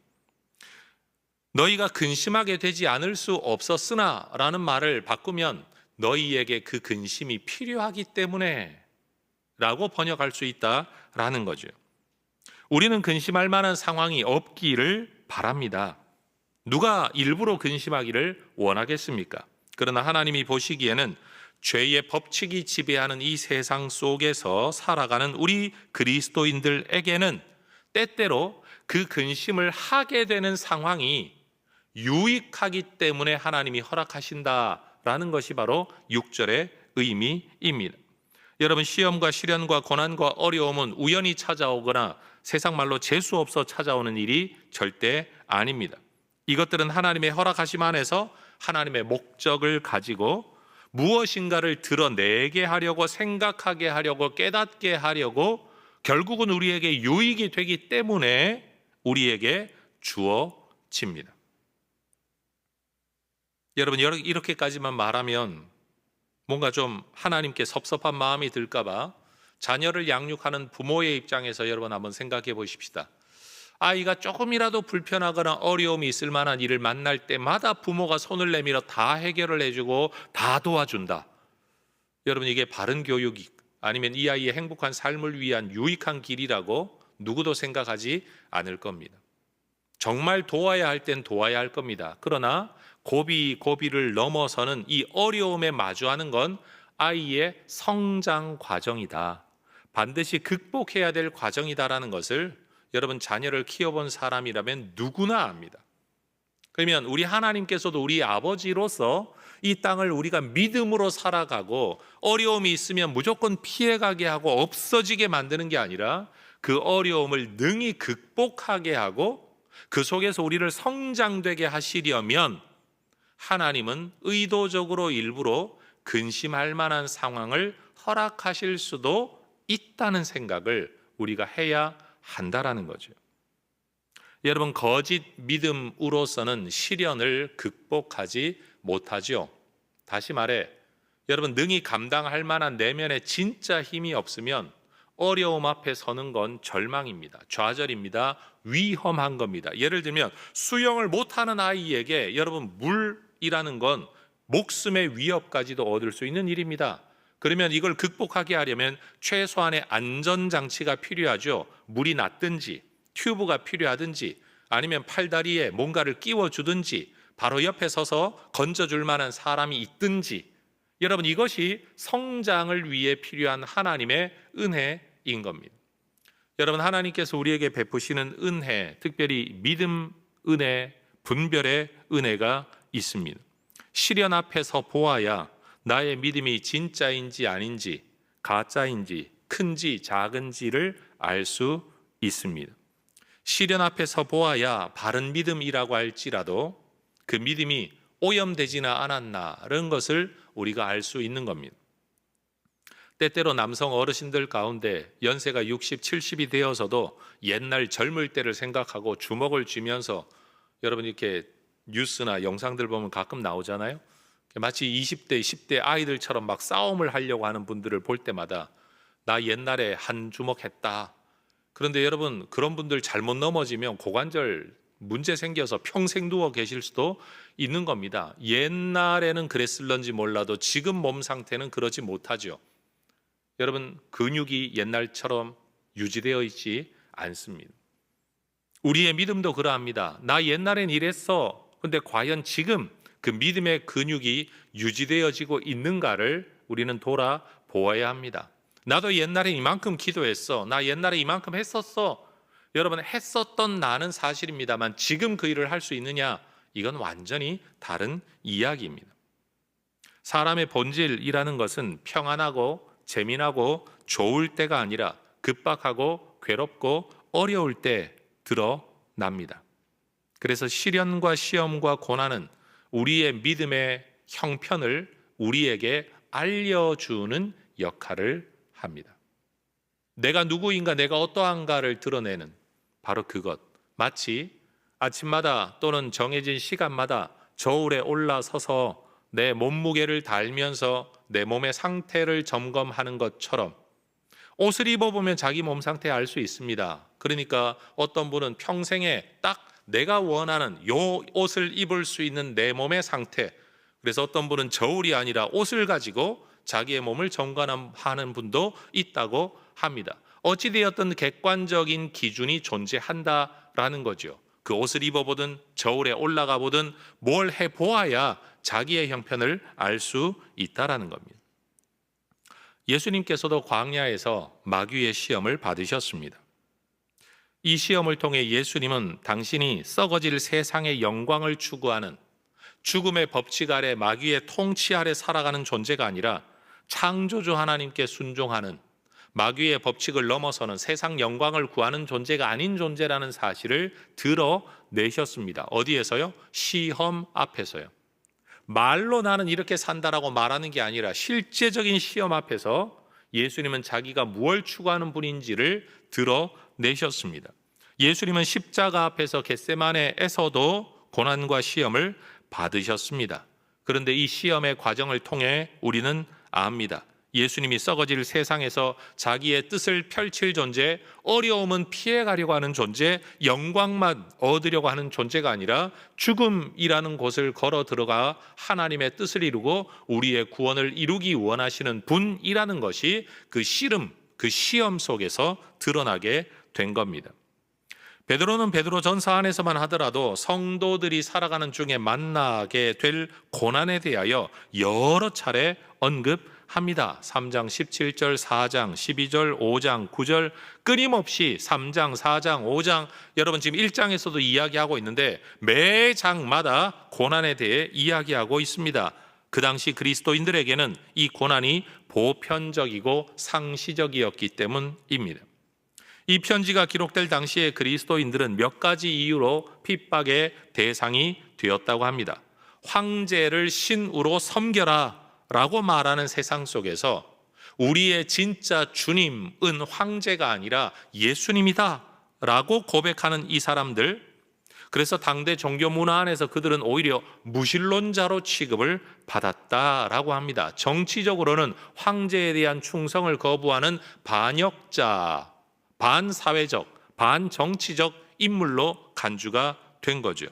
너희가 근심하게 되지 않을 수 없었으나 라는 말을 바꾸면 너희에게 그 근심이 필요하기 때문에 라고 번역할 수 있다라는 거죠. 우리는 근심할 만한 상황이 없기를 바랍니다. 누가 일부러 근심하기를 원하겠습니까? 그러나 하나님이 보시기에는 죄의 법칙이 지배하는 이 세상 속에서 살아가는 우리 그리스도인들에게는 때때로 그 근심을 하게 되는 상황이 유익하기 때문에 하나님이 허락하신다라는 것이 바로 6절의 의미입니다. 여러분, 시험과 시련과 고난과 어려움은 우연히 찾아오거나 세상 말로 재수 없어 찾아오는 일이 절대 아닙니다. 이것들은 하나님의 허락하심 안에서 하나님의 목적을 가지고 무엇인가를 드러내게 하려고, 생각하게 하려고, 깨닫게 하려고, 결국은 우리에게 유익이 되기 때문에 우리에게 주어집니다. 여러분, 이렇게까지만 말하면 뭔가 좀 하나님께 섭섭한 마음이 들까 봐 자녀를 양육하는 부모의 입장에서 여러분 한번 생각해 보십시다. 아이가 조금이라도 불편하거나 어려움이 있을 만한 일을 만날 때마다 부모가 손을 내밀어 다 해결을 해주고 다 도와준다. 여러분, 이게 바른 교육이 아니면 이 아이의 행복한 삶을 위한 유익한 길이라고 누구도 생각하지 않을 겁니다. 정말 도와야 할 땐 도와야 할 겁니다. 그러나 고비를 넘어서는 이 어려움에 마주하는 건 아이의 성장 과정이다. 반드시 극복해야 될 과정이다라는 것을 여러분, 자녀를 키워본 사람이라면 누구나 압니다. 그러면 우리 하나님께서도 우리 아버지로서 이 땅을 우리가 믿음으로 살아가고 어려움이 있으면 무조건 피해가게 하고 없어지게 만드는 게 아니라 그 어려움을 능히 극복하게 하고 그 속에서 우리를 성장되게 하시려면 하나님은 의도적으로 일부러 근심할 만한 상황을 허락하실 수도 있다는 생각을 우리가 해야 한다라는 거죠. 여러분, 거짓 믿음으로서는 시련을 극복하지 못하지요. 다시 말해, 여러분, 능히 감당할 만한 내면에 진짜 힘이 없으면 어려움 앞에 서는 건 절망입니다. 좌절입니다. 위험한 겁니다. 예를 들면 수영을 못하는 아이에게 여러분, 물이라는 건 목숨의 위협까지도 얻을 수 있는 일입니다. 그러면 이걸 극복하게 하려면 최소한의 안전장치가 필요하죠. 물이 났든지 튜브가 필요하든지 아니면 팔다리에 뭔가를 끼워주든지 바로 옆에 서서 건져줄 만한 사람이 있든지, 여러분, 이것이 성장을 위해 필요한 하나님의 은혜인 겁니다. 여러분, 하나님께서 우리에게 베푸시는 은혜, 특별히 믿음 은혜, 분별의 은혜가 있습니다. 시련 앞에서 보아야 나의 믿음이 진짜인지 아닌지, 가짜인지, 큰지 작은지를 알 수 있습니다. 시련 앞에서 보아야 바른 믿음이라고 할지라도 그 믿음이 오염되지는 않았나라는 것을 우리가 알 수 있는 겁니다. 때때로 남성 어르신들 가운데 연세가 60, 70이 되어서도 옛날 젊을 때를 생각하고 주먹을 쥐면서, 여러분 이렇게 뉴스나 영상들 보면 가끔 나오잖아요. 마치 20대, 10대 아이들처럼 막 싸움을 하려고 하는 분들을 볼 때마다 나 옛날에 한 주먹 했다. 그런데 여러분, 그런 분들 잘못 넘어지면 고관절 문제 생겨서 평생 누워 계실 수도 있는 겁니다. 옛날에는 그랬을런지 몰라도 지금 몸 상태는 그러지 못하죠. 여러분, 근육이 옛날처럼 유지되어 있지 않습니다. 우리의 믿음도 그러합니다. 나 옛날엔 이랬어. 근데 과연 지금 그 믿음의 근육이 유지되어지고 있는가를 우리는 돌아보아야 합니다. 나도 옛날에 이만큼 기도했어. 나 옛날에 이만큼 했었어. 여러분, 했었던 나는 사실입니다만 지금 그 일을 할 수 있느냐? 이건 완전히 다른 이야기입니다. 사람의 본질이라는 것은 평안하고 재미나고 좋을 때가 아니라 급박하고 괴롭고 어려울 때 드러납니다. 그래서 시련과 시험과 고난은 우리의 믿음의 형편을 우리에게 알려주는 역할을 합니다. 내가 누구인가, 내가 어떠한가를 드러내는 바로 그것. 마치 아침마다 또는 정해진 시간마다 저울에 올라서서 내 몸무게를 달면서 내 몸의 상태를 점검하는 것처럼 옷을 입어보면 자기 몸 상태 알 수 있습니다. 그러니까 어떤 분은 평생에 딱 내가 원하는 요 옷을 입을 수 있는 내 몸의 상태, 그래서 어떤 분은 저울이 아니라 옷을 가지고 자기의 몸을 점검하는 분도 있다고 합니다. 어찌되었든 객관적인 기준이 존재한다라는 거죠. 그 옷을 입어보든 저울에 올라가 보든 뭘 해보아야 자기의 형편을 알 수 있다라는 겁니다. 예수님께서도 광야에서 마귀의 시험을 받으셨습니다. 이 시험을 통해 예수님은 당신이 썩어질 세상의 영광을 추구하는 죽음의 법칙 아래 마귀의 통치 아래 살아가는 존재가 아니라 창조주 하나님께 순종하는 마귀의 법칙을 넘어서는 세상 영광을 구하는 존재가 아닌 존재라는 사실을 드러내셨습니다. 어디에서요? 시험 앞에서요. 말로 나는 이렇게 산다라고 말하는 게 아니라 실제적인 시험 앞에서 예수님은 자기가 무엇을 추구하는 분인지를 드러내셨습니다. 예수님은 십자가 앞에서 겟세마네에서도 고난과 시험을 받으셨습니다. 그런데 이 시험의 과정을 통해 우리는 압니다. 예수님이 썩어질 세상에서 자기의 뜻을 펼칠 존재, 어려움은 피해가려고 하는 존재, 영광만 얻으려고 하는 존재가 아니라 죽음이라는 곳을 걸어 들어가 하나님의 뜻을 이루고 우리의 구원을 이루기 원하시는 분이라는 것이 그 씨름, 그 시험 속에서 드러나게 된 겁니다. 베드로는 베드로전서 안에서만 하더라도 성도들이 살아가는 중에 만나게 될 고난에 대하여 여러 차례 언급합니다. 3장 17절, 4장 12절, 5장 9절, 끊임없이 3장, 4장, 5장, 여러분 지금 1장에서도 이야기하고 있는데 매 장마다 고난에 대해 이야기하고 있습니다. 그 당시 그리스도인들에게는 이 고난이 보편적이고 상시적이었기 때문입니다. 이 편지가 기록될 당시에 그리스도인들은 몇 가지 이유로 핍박의 대상이 되었다고 합니다. 황제를 신으로 섬겨라 라고 말하는 세상 속에서 우리의 진짜 주님은 황제가 아니라 예수님이다 라고 고백하는 이 사람들, 그래서 당대 종교 문화 안에서 그들은 오히려 무신론자로 취급을 받았다라고 합니다. 정치적으로는 황제에 대한 충성을 거부하는 반역자, 반사회적, 반정치적 인물로 간주가 된 거죠.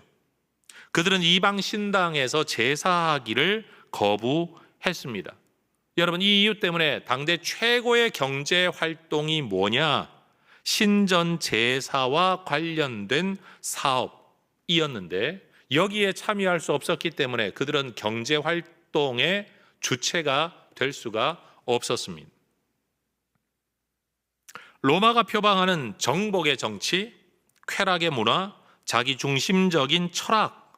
그들은 이방 신당에서 제사하기를 거부했습니다. 여러분, 이 이유 때문에 당대 최고의 경제 활동이 뭐냐? 신전 제사와 관련된 사업이었는데 여기에 참여할 수 없었기 때문에 그들은 경제 활동의 주체가 될 수가 없었습니다. 로마가 표방하는 정복의 정치, 쾌락의 문화, 자기중심적인 철학,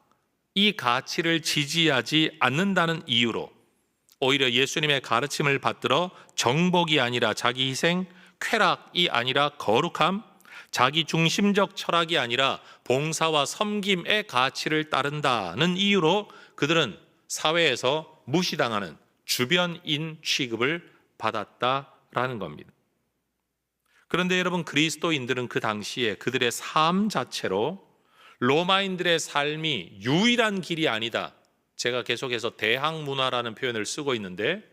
이 가치를 지지하지 않는다는 이유로 오히려 예수님의 가르침을 받들어 정복이 아니라 자기희생, 쾌락이 아니라 거룩함, 자기중심적 철학이 아니라 봉사와 섬김의 가치를 따른다는 이유로 그들은 사회에서 무시당하는 주변인 취급을 받았다라는 겁니다. 그런데 여러분, 그리스도인들은 그 당시에 그들의 삶 자체로 로마인들의 삶이 유일한 길이 아니다. 제가 계속해서 대항문화라는 표현을 쓰고 있는데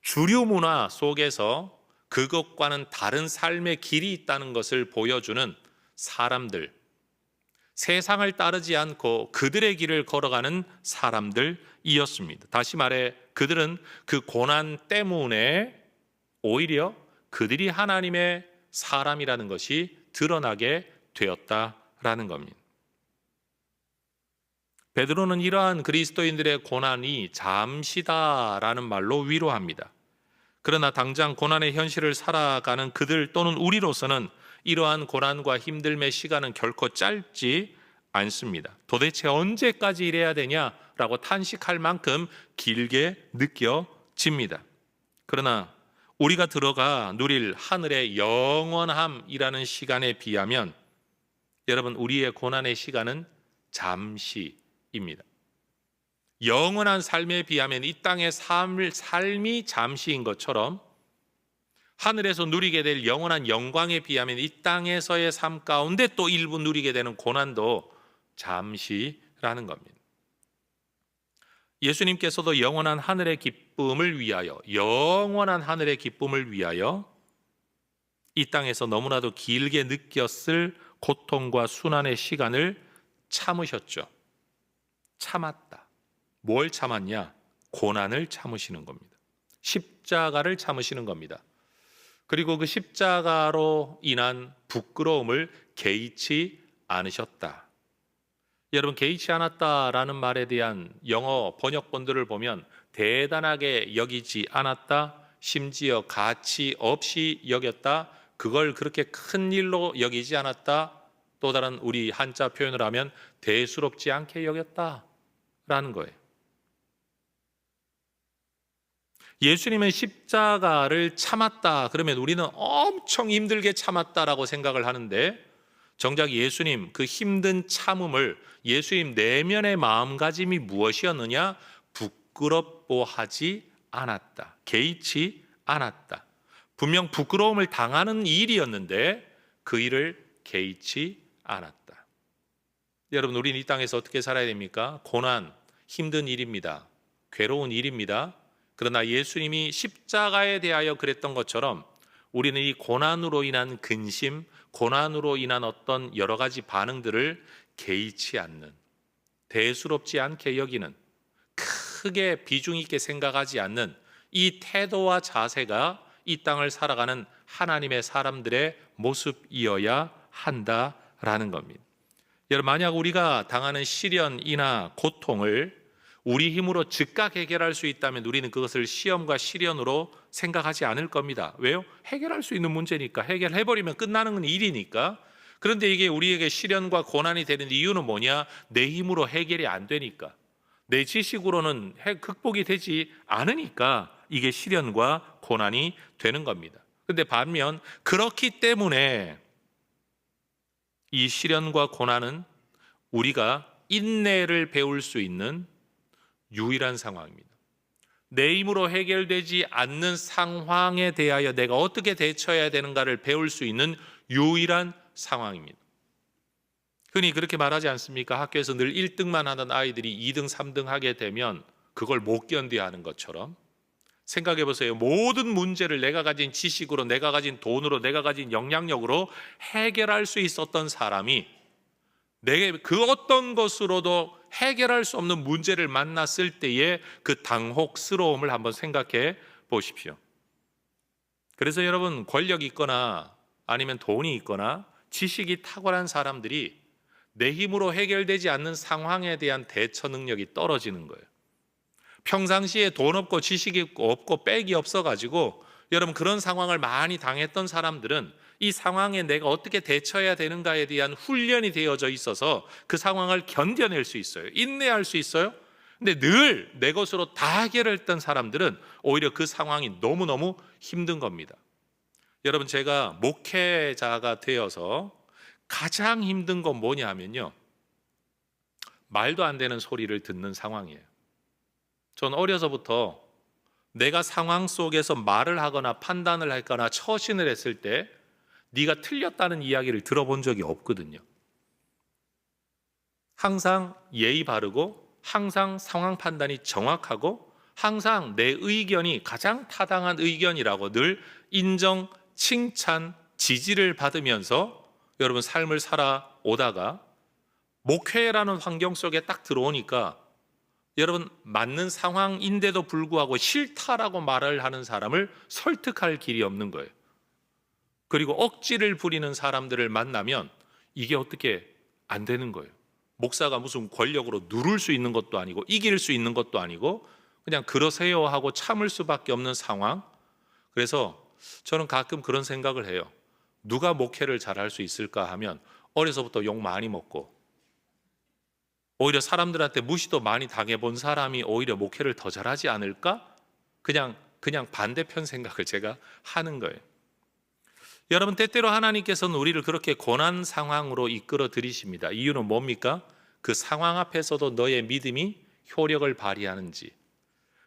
주류 문화 속에서 그것과는 다른 삶의 길이 있다는 것을 보여주는 사람들, 세상을 따르지 않고 그들의 길을 걸어가는 사람들이었습니다. 다시 말해 그들은 그 고난 때문에 오히려 그들이 하나님의 사람이라는 것이 드러나게 되었다라는 겁니다. 베드로는 이러한 그리스도인들의 고난이 잠시다라는 말로 위로합니다. 그러나 당장 고난의 현실을 살아가는 그들 또는 우리로서는 이러한 고난과 힘듦의 시간은 결코 짧지 않습니다. 도대체 언제까지 이래야 되냐라고 탄식할 만큼 길게 느껴집니다. 그러나 우리가 들어가 누릴 하늘의 영원함이라는 시간에 비하면 여러분, 우리의 고난의 시간은 잠시입니다. 영원한 삶에 비하면 이 땅의 삶이 잠시인 것처럼 하늘에서 누리게 될 영원한 영광에 비하면 이 땅에서의 삶 가운데 또 일부 누리게 되는 고난도 잠시라는 겁니다. 예수님께서도 영원한 하늘의 기쁨을 위하여, 영원한 하늘의 기쁨을 위하여 이 땅에서 너무나도 길게 느꼈을 고통과 순환의 시간을 참으셨죠. 참았다. 뭘 참았냐? 고난을 참으시는 겁니다. 십자가를 참으시는 겁니다. 그리고 그 십자가로 인한 부끄러움을 개의치 않으셨다. 여러분, 개의치 않았다라는 말에 대한 영어 번역본들을 보면 대단하게 여기지 않았다, 심지어 가치 없이 여겼다, 그걸 그렇게 큰 일로 여기지 않았다, 또 다른 우리 한자 표현을 하면 대수롭지 않게 여겼다라는 거예요. 예수님은 십자가를 참았다 그러면 우리는 엄청 힘들게 참았다라고 생각을 하는데 정작 예수님 그 힘든 참음을 예수님 내면의 마음가짐이 무엇이었느냐? 부끄럽고하지 않았다. 개의치 않았다. 분명 부끄러움을 당하는 일이었는데 그 일을 개의치 않았다. 여러분, 우리는 이 땅에서 어떻게 살아야 됩니까? 고난, 힘든 일입니다. 괴로운 일입니다. 그러나 예수님이 십자가에 대하여 그랬던 것처럼 우리는 이 고난으로 인한 근심, 고난으로 인한 어떤 여러 가지 반응들을 개의치 않는, 대수롭지 않게 여기는, 크게 비중 있게 생각하지 않는 이 태도와 자세가 이 땅을 살아가는 하나님의 사람들의 모습이어야 한다라는 겁니다. 여러분, 만약 우리가 당하는 시련이나 고통을 우리 힘으로 즉각 해결할 수 있다면 우리는 그것을 시험과 시련으로 생각하지 않을 겁니다. 왜요? 해결할 수 있는 문제니까, 해결해버리면 끝나는 건 일이니까. 그런데 이게 우리에게 시련과 고난이 되는 이유는 뭐냐? 내 힘으로 해결이 안 되니까, 내 지식으로는 극복이 되지 않으니까 이게 시련과 고난이 되는 겁니다. 그런데 반면 그렇기 때문에 이 시련과 고난은 우리가 인내를 배울 수 있는 유일한 상황입니다. 내 힘으로 해결되지 않는 상황에 대하여 내가 어떻게 대처해야 되는가를 배울 수 있는 유일한 상황입니다. 흔히 그렇게 말하지 않습니까? 학교에서 늘 1등만 하던 아이들이 2등, 3등 하게 되면 그걸 못 견뎌야 하는 것처럼, 생각해 보세요. 모든 문제를 내가 가진 지식으로, 내가 가진 돈으로, 내가 가진 영향력으로 해결할 수 있었던 사람이 내게 그 어떤 것으로도 해결할 수 없는 문제를 만났을 때의 그 당혹스러움을 한번 생각해 보십시오. 그래서 여러분, 권력이 있거나 아니면 돈이 있거나 지식이 탁월한 사람들이 내 힘으로 해결되지 않는 상황에 대한 대처 능력이 떨어지는 거예요. 평상시에 돈 없고 지식이 없고 백이 없어가지고 여러분, 그런 상황을 많이 당했던 사람들은 이 상황에 내가 어떻게 대처해야 되는가에 대한 훈련이 되어져 있어서 그 상황을 견뎌낼 수 있어요. 인내할 수 있어요. 근데 늘 내 것으로 다 해결했던 사람들은 오히려 그 상황이 너무너무 힘든 겁니다. 여러분, 제가 목회자가 되어서 가장 힘든 건 뭐냐 하면요, 말도 안 되는 소리를 듣는 상황이에요. 전 어려서부터 내가 상황 속에서 말을 하거나 판단을 하거나 처신을 했을 때 네가 틀렸다는 이야기를 들어본 적이 없거든요. 항상 예의 바르고, 항상 상황 판단이 정확하고, 항상 내 의견이 가장 타당한 의견이라고 늘 인정, 칭찬, 지지를 받으면서 여러분 삶을 살아오다가 목회라는 환경 속에 딱 들어오니까 여러분, 맞는 상황인데도 불구하고 싫다라고 말을 하는 사람을 설득할 길이 없는 거예요. 그리고 억지를 부리는 사람들을 만나면 이게 어떻게 안 되는 거예요. 목사가 무슨 권력으로 누를 수 있는 것도 아니고 이길 수 있는 것도 아니고 그냥 그러세요 하고 참을 수밖에 없는 상황. 그래서 저는 가끔 그런 생각을 해요. 누가 목회를 잘할 수 있을까 하면 어려서부터 욕 많이 먹고 오히려 사람들한테 무시도 많이 당해본 사람이 오히려 목회를 더 잘하지 않을까? 그냥 반대편 생각을 제가 하는 거예요. 여러분, 때때로 하나님께서는 우리를 그렇게 고난 상황으로 이끌어 들이십니다. 이유는 뭡니까? 그 상황 앞에서도 너의 믿음이 효력을 발휘하는지.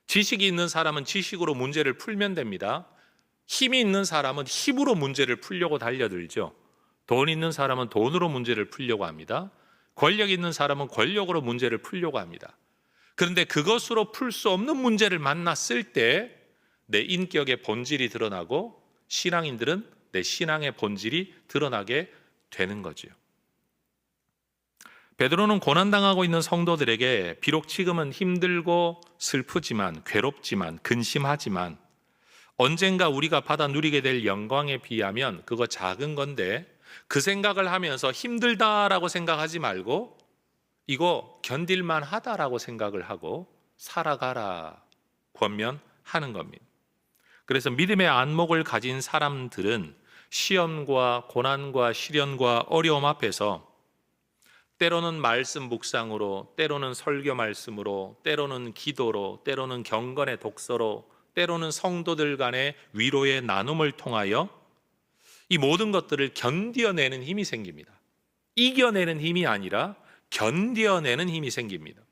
지식이 있는 사람은 지식으로 문제를 풀면 됩니다. 힘이 있는 사람은 힘으로 문제를 풀려고 달려들죠. 돈 있는 사람은 돈으로 문제를 풀려고 합니다. 권력 있는 사람은 권력으로 문제를 풀려고 합니다. 그런데 그것으로 풀 수 없는 문제를 만났을 때 내 인격의 본질이 드러나고 신앙인들은 내 신앙의 본질이 드러나게 되는 거죠. 베드로는 고난당하고 있는 성도들에게 비록 지금은 힘들고 슬프지만, 괴롭지만, 근심하지만 언젠가 우리가 받아 누리게 될 영광에 비하면 그거 작은 건데 그 생각을 하면서 힘들다라고 생각하지 말고 이거 견딜만 하다라고 생각을 하고 살아가라 권면하는 겁니다. 그래서 믿음의 안목을 가진 사람들은 시험과 고난과 시련과 어려움 앞에서 때로는 말씀 묵상으로, 때로는 설교 말씀으로, 때로는 기도로, 때로는 경건의 독서로, 때로는 성도들 간의 위로의 나눔을 통하여 이 모든 것들을 견뎌내는 힘이 생깁니다. 이겨내는 힘이 아니라 견뎌내는 힘이 생깁니다.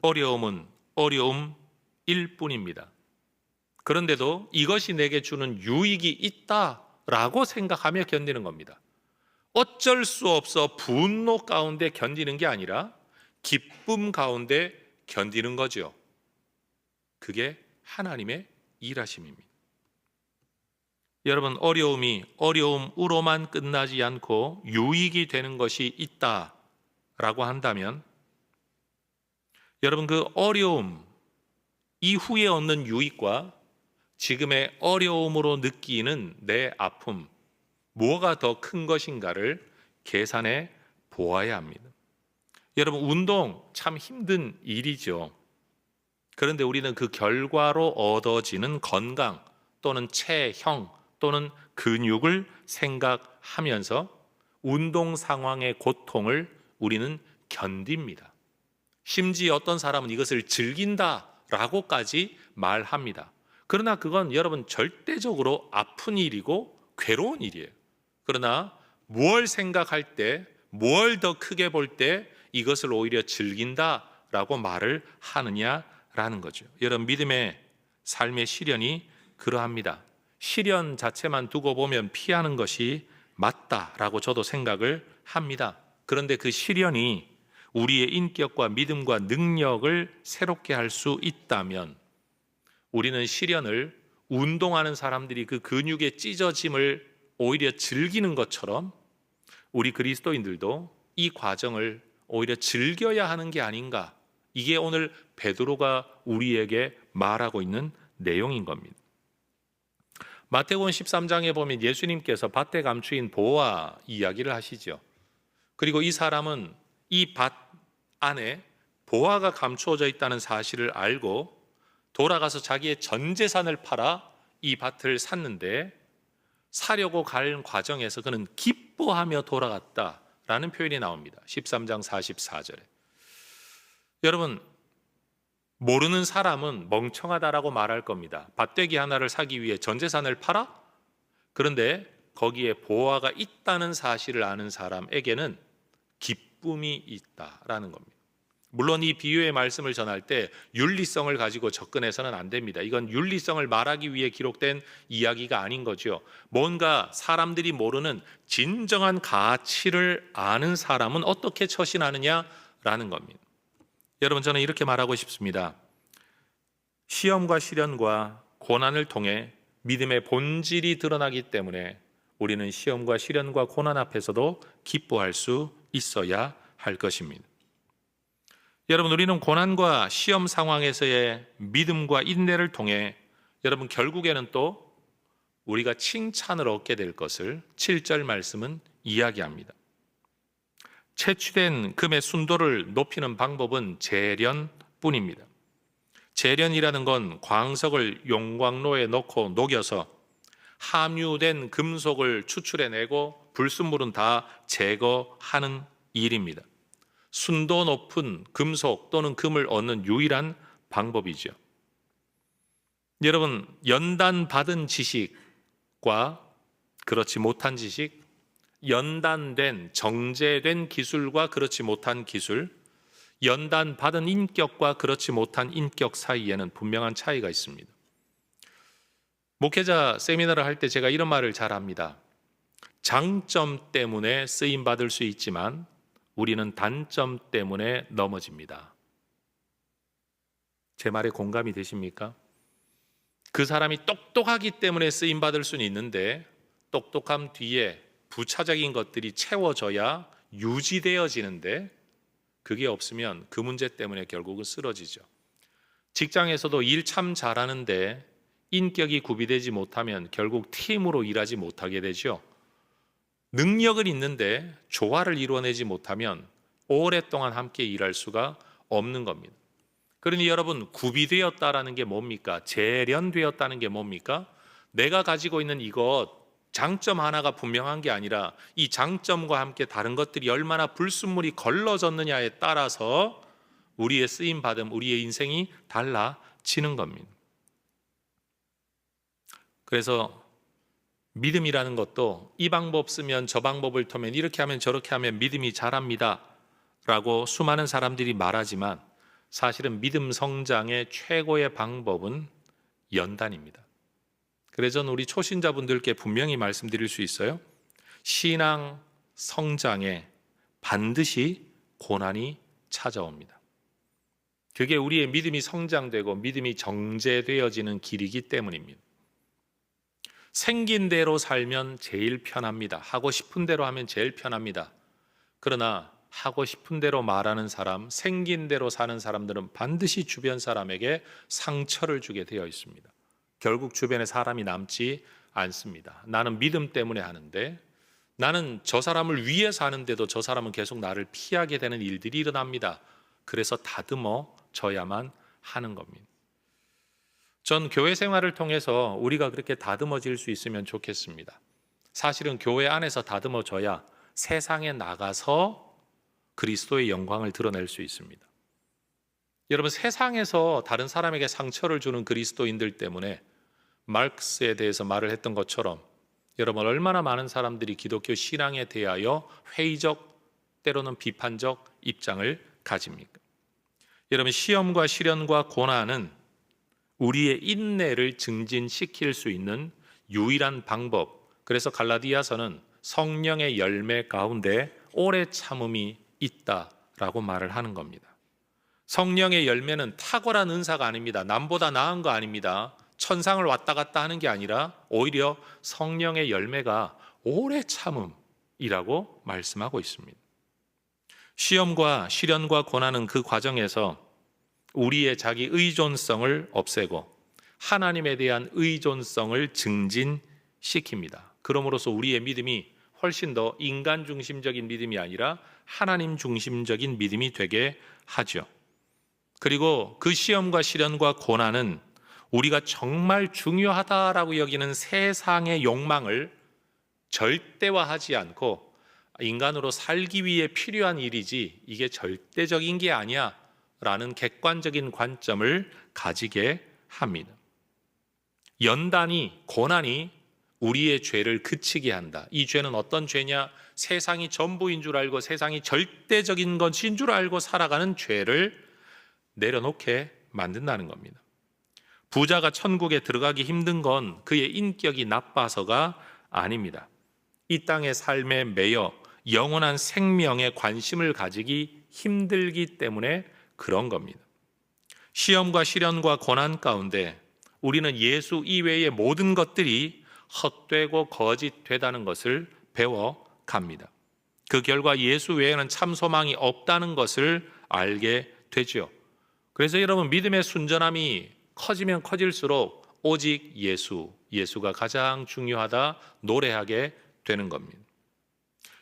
어려움은 어려움일 뿐입니다. 그런데도 이것이 내게 주는 유익이 있다라고 생각하며 견디는 겁니다. 어쩔 수 없어 분노 가운데 견디는 게 아니라 기쁨 가운데 견디는 거죠. 그게 하나님의 일하심입니다. 여러분, 어려움이 어려움으로만 끝나지 않고 유익이 되는 것이 있다라고 한다면 여러분, 그 어려움 이후에 얻는 유익과 지금의 어려움으로 느끼는 내 아픔, 뭐가 더 큰 것인가를 계산해 보아야 합니다. 여러분, 운동 참 힘든 일이죠. 그런데 우리는 그 결과로 얻어지는 건강 또는 체형 또는 근육을 생각하면서 운동 상황의 고통을 우리는 견딥니다. 심지어 어떤 사람은 이것을 즐긴다라고까지 말합니다. 그러나 그건 여러분 절대적으로 아픈 일이고 괴로운 일이에요. 그러나 뭘 생각할 때, 뭘 더 크게 볼 때 이것을 오히려 즐긴다라고 말을 하느냐라는 거죠. 여러분, 믿음의 삶의 시련이 그러합니다. 시련 자체만 두고 보면 피하는 것이 맞다라고 저도 생각을 합니다. 그런데 그 시련이 우리의 인격과 믿음과 능력을 새롭게 할 수 있다면 우리는 시련을 운동하는 사람들이 그 근육의 찢어짐을 오히려 즐기는 것처럼 우리 그리스도인들도 이 과정을 오히려 즐겨야 하는 게 아닌가. 이게 오늘 베드로가 우리에게 말하고 있는 내용인 겁니다. 마태복음 13장에 보면 예수님께서 밭에 감추인 보아 이야기를 하시죠. 그리고 이 사람은 이 밭 안에 보아가 감추어져 있다는 사실을 알고 돌아가서 자기의 전 재산을 팔아 이 밭을 샀는데 사려고 갈 과정에서 그는 기뻐하며 돌아갔다라는 표현이 나옵니다. 13장 44절에. 여러분, 모르는 사람은 멍청하다라고 말할 겁니다. 밭되기 하나를 사기 위해 전 재산을 팔아? 그런데 거기에 보아가 있다는 사실을 아는 사람에게는 기쁨이 있다라는 겁니다. 물론 이 비유의 말씀을 전할 때 윤리성을 가지고 접근해서는 안 됩니다. 이건 윤리성을 말하기 위해 기록된 이야기가 아닌 거죠. 뭔가 사람들이 모르는 진정한 가치를 아는 사람은 어떻게 처신하느냐라는 겁니다. 여러분, 저는 이렇게 말하고 싶습니다. 시험과 시련과 고난을 통해 믿음의 본질이 드러나기 때문에 우리는 시험과 시련과 고난 앞에서도 기뻐할 수 있어야 할 것입니다. 여러분, 우리는 고난과 시험 상황에서의 믿음과 인내를 통해 여러분 결국에는 또 우리가 칭찬을 얻게 될 것을 7절 말씀은 이야기합니다. 채취된 금의 순도를 높이는 방법은 재련뿐입니다. 재련이라는 건 광석을 용광로에 넣고 녹여서 함유된 금속을 추출해내고 불순물은 다 제거하는 일입니다. 순도 높은 금속 또는 금을 얻는 유일한 방법이죠. 여러분, 연단받은 지식과 그렇지 못한 지식, 연단된 정제된 기술과 그렇지 못한 기술, 연단받은 인격과 그렇지 못한 인격 사이에는 분명한 차이가 있습니다. 목회자 세미나를 할 때 제가 이런 말을 잘 합니다. 장점 때문에 쓰임받을 수 있지만 우리는 단점 때문에 넘어집니다. 제 말에 공감이 되십니까? 그 사람이 똑똑하기 때문에 쓰임받을 수는 있는데 똑똑함 뒤에 부차적인 것들이 채워져야 유지되어지는데 그게 없으면 그 문제 때문에 결국은 쓰러지죠. 직장에서도 일 참 잘하는데 인격이 구비되지 못하면 결국 팀으로 일하지 못하게 되죠. 능력은 있는데 조화를 이루어내지 못하면 오랫동안 함께 일할 수가 없는 겁니다. 그러니 여러분, 구비되었다라는 게 뭡니까? 재련되었다는 게 뭡니까? 내가 가지고 있는 이것 장점 하나가 분명한 게 아니라 이 장점과 함께 다른 것들이 얼마나 불순물이 걸러졌느냐에 따라서 우리의 쓰임받음, 우리의 인생이 달라지는 겁니다. 그래서 믿음이라는 것도 이 방법 쓰면 저 방법을 통면 이렇게 하면 저렇게 하면 믿음이 자랍니다 라고 수많은 사람들이 말하지만 사실은 믿음 성장의 최고의 방법은 연단입니다. 그래서 저는 우리 초신자분들께 분명히 말씀드릴 수 있어요. 신앙 성장에 반드시 고난이 찾아옵니다. 그게 우리의 믿음이 성장되고 믿음이 정제되어지는 길이기 때문입니다. 생긴 대로 살면 제일 편합니다. 하고 싶은 대로 하면 제일 편합니다. 그러나 하고 싶은 대로 말하는 사람, 생긴 대로 사는 사람들은 반드시 주변 사람에게 상처를 주게 되어 있습니다. 결국 주변에 사람이 남지 않습니다. 나는 믿음 때문에 하는데, 나는 저 사람을 위해서 하는데도 저 사람은 계속 나를 피하게 되는 일들이 일어납니다. 그래서 다듬어져야만 하는 겁니다. 전 교회 생활을 통해서 우리가 그렇게 다듬어질 수 있으면 좋겠습니다. 사실은 교회 안에서 다듬어져야 세상에 나가서 그리스도의 영광을 드러낼 수 있습니다. 여러분, 세상에서 다른 사람에게 상처를 주는 그리스도인들 때문에 마르크스에 대해서 말을 했던 것처럼 여러분, 얼마나 많은 사람들이 기독교 신앙에 대하여 회의적, 때로는 비판적 입장을 가집니까? 여러분, 시험과 시련과 고난은 우리의 인내를 증진시킬 수 있는 유일한 방법. 그래서 갈라디아서는 성령의 열매 가운데 오래 참음이 있다라고 말을 하는 겁니다. 성령의 열매는 탁월한 은사가 아닙니다. 남보다 나은 거 아닙니다. 천상을 왔다 갔다 하는 게 아니라 오히려 성령의 열매가 오래 참음이라고 말씀하고 있습니다. 시험과 시련과 고난은 그 과정에서 우리의 자기 의존성을 없애고 하나님에 대한 의존성을 증진시킵니다. 그러므로서 우리의 믿음이 훨씬 더 인간 중심적인 믿음이 아니라 하나님 중심적인 믿음이 되게 하죠. 그리고 그 시험과 시련과 고난은 우리가 정말 중요하다라고 여기는 세상의 욕망을 절대화하지 않고 인간으로 살기 위해 필요한 일이지 이게 절대적인 게 아니야 라는 객관적인 관점을 가지게 합니다. 연단이, 고난이 우리의 죄를 그치게 한다. 이 죄는 어떤 죄냐? 세상이 전부인 줄 알고 세상이 절대적인 것인 줄 알고 살아가는 죄를 내려놓게 만든다는 겁니다. 부자가 천국에 들어가기 힘든 건 그의 인격이 나빠서가 아닙니다. 이 땅의 삶에 매여 영원한 생명에 관심을 가지기 힘들기 때문에 그런 겁니다. 시험과 시련과 고난 가운데 우리는 예수 이외의 모든 것들이 헛되고 거짓되다는 것을 배워갑니다. 그 결과 예수 외에는 참 소망이 없다는 것을 알게 되죠. 그래서 여러분, 믿음의 순전함이 커지면 커질수록 오직 예수가 가장 중요하다 노래하게 되는 겁니다.